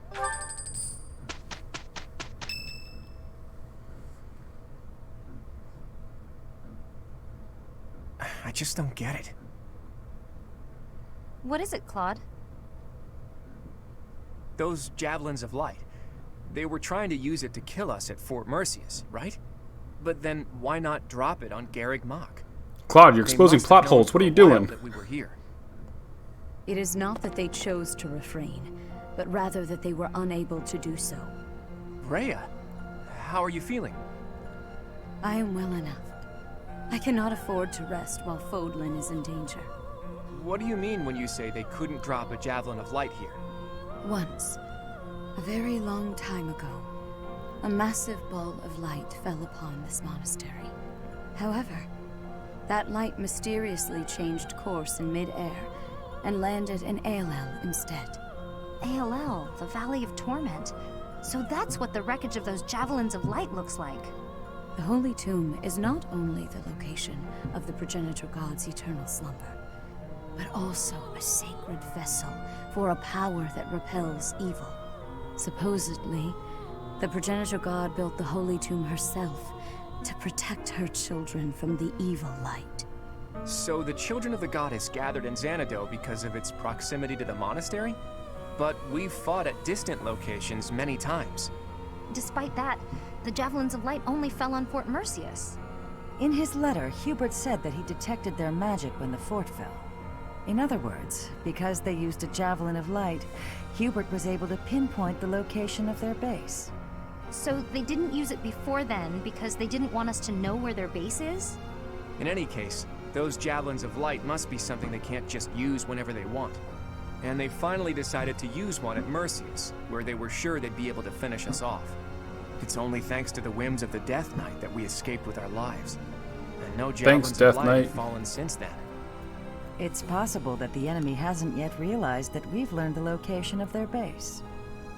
I just don't get it.
What is it, Claude?
Those javelins of light. They were trying to use it to kill us at Fort Mercius, right? But then why not drop it on Garreg Mach?
Claude, you're exposing plot holes. What are you doing?
That we were here.
It is not that they chose to refrain, but rather that they were unable to do so.
Rhea, how are you feeling?
I am well enough. I cannot afford to rest while Fodlan is in danger.
What do you mean when you say they couldn't drop a javelin of light here?
Once, a very long time ago, a massive ball of light fell upon this monastery. However, that light mysteriously changed course in mid-air and landed in Aelel instead.
Aelel, the Valley of Torment. So that's what the wreckage of those javelins of light looks like.
The Holy Tomb is not only the location of the progenitor god's eternal slumber, but also a sacred vessel for a power that repels evil. Supposedly, the progenitor god built the Holy Tomb herself to protect her children from the evil light.
So the children of the goddess gathered in Xanadu because of its proximity to the monastery? But we've fought at distant locations many times.
Despite that, the javelins of light only fell on Fort Mercius.
In his letter, Hubert said that he detected their magic when the fort fell. In other words, because they used a javelin of light, Hubert was able to pinpoint the location of their base.
So they didn't use it before then because they didn't want us to know where their base is?
In any case, those javelins of light must be something they can't just use whenever they want. And they finally decided to use one at Mercius, where they were sure they'd be able to finish us off. It's only thanks to the whims of the Death Knight that we escaped with our lives. And no javelins of light have fallen since then.
It's possible that the enemy hasn't yet realized that we've learned the location of their base.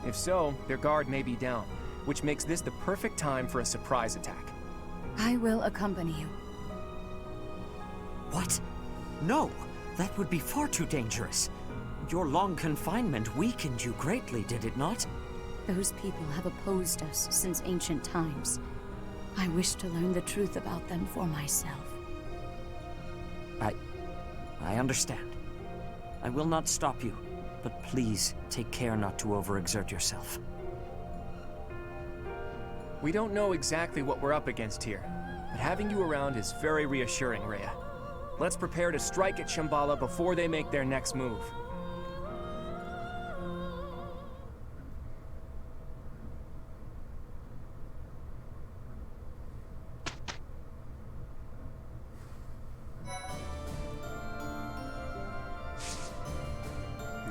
If so, their guard may be down, which makes this the perfect time for a surprise attack.
I will accompany you.
What? No, that would be far too dangerous. Your long confinement weakened you greatly, did it not?
Those people have opposed us since ancient times. I wish to learn the truth about them for myself.
I understand. I will not stop you, but please take care not to overexert yourself.
We don't know exactly what we're up against here, but having you around is very reassuring, Rhea. Let's prepare to strike at Shambhala before they make their next move.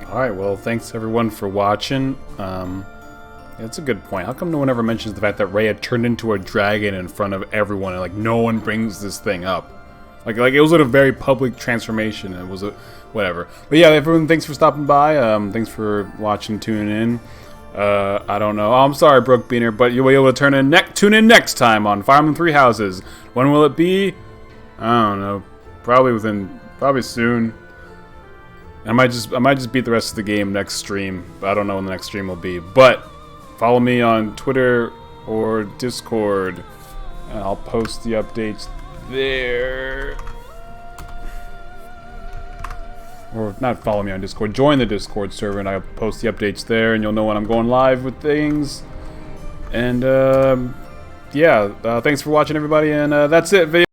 Alright, well, thanks everyone for watching. That's a good point. How come no one ever mentions the fact that Rhea turned into a dragon in front of everyone and, like, no one brings this thing up? Like it was a very public transformation. It was a... whatever. But yeah, everyone, thanks for stopping by. Thanks for watching, tuning in. I don't know. Oh, I'm sorry, Brooke Beaner, but you'll be able to tune in next time on Fire Emblem Three Houses. When will it be? I don't know. Probably soon. I might just beat the rest of the game next stream. I don't know when the next stream will be. But follow me on Twitter or Discord, and I'll post the updates there. or not follow me on Discord, join the Discord server, and I'll post the updates there, and you'll know when I'm going live with things. And yeah, thanks for watching, everybody, and that's it. Video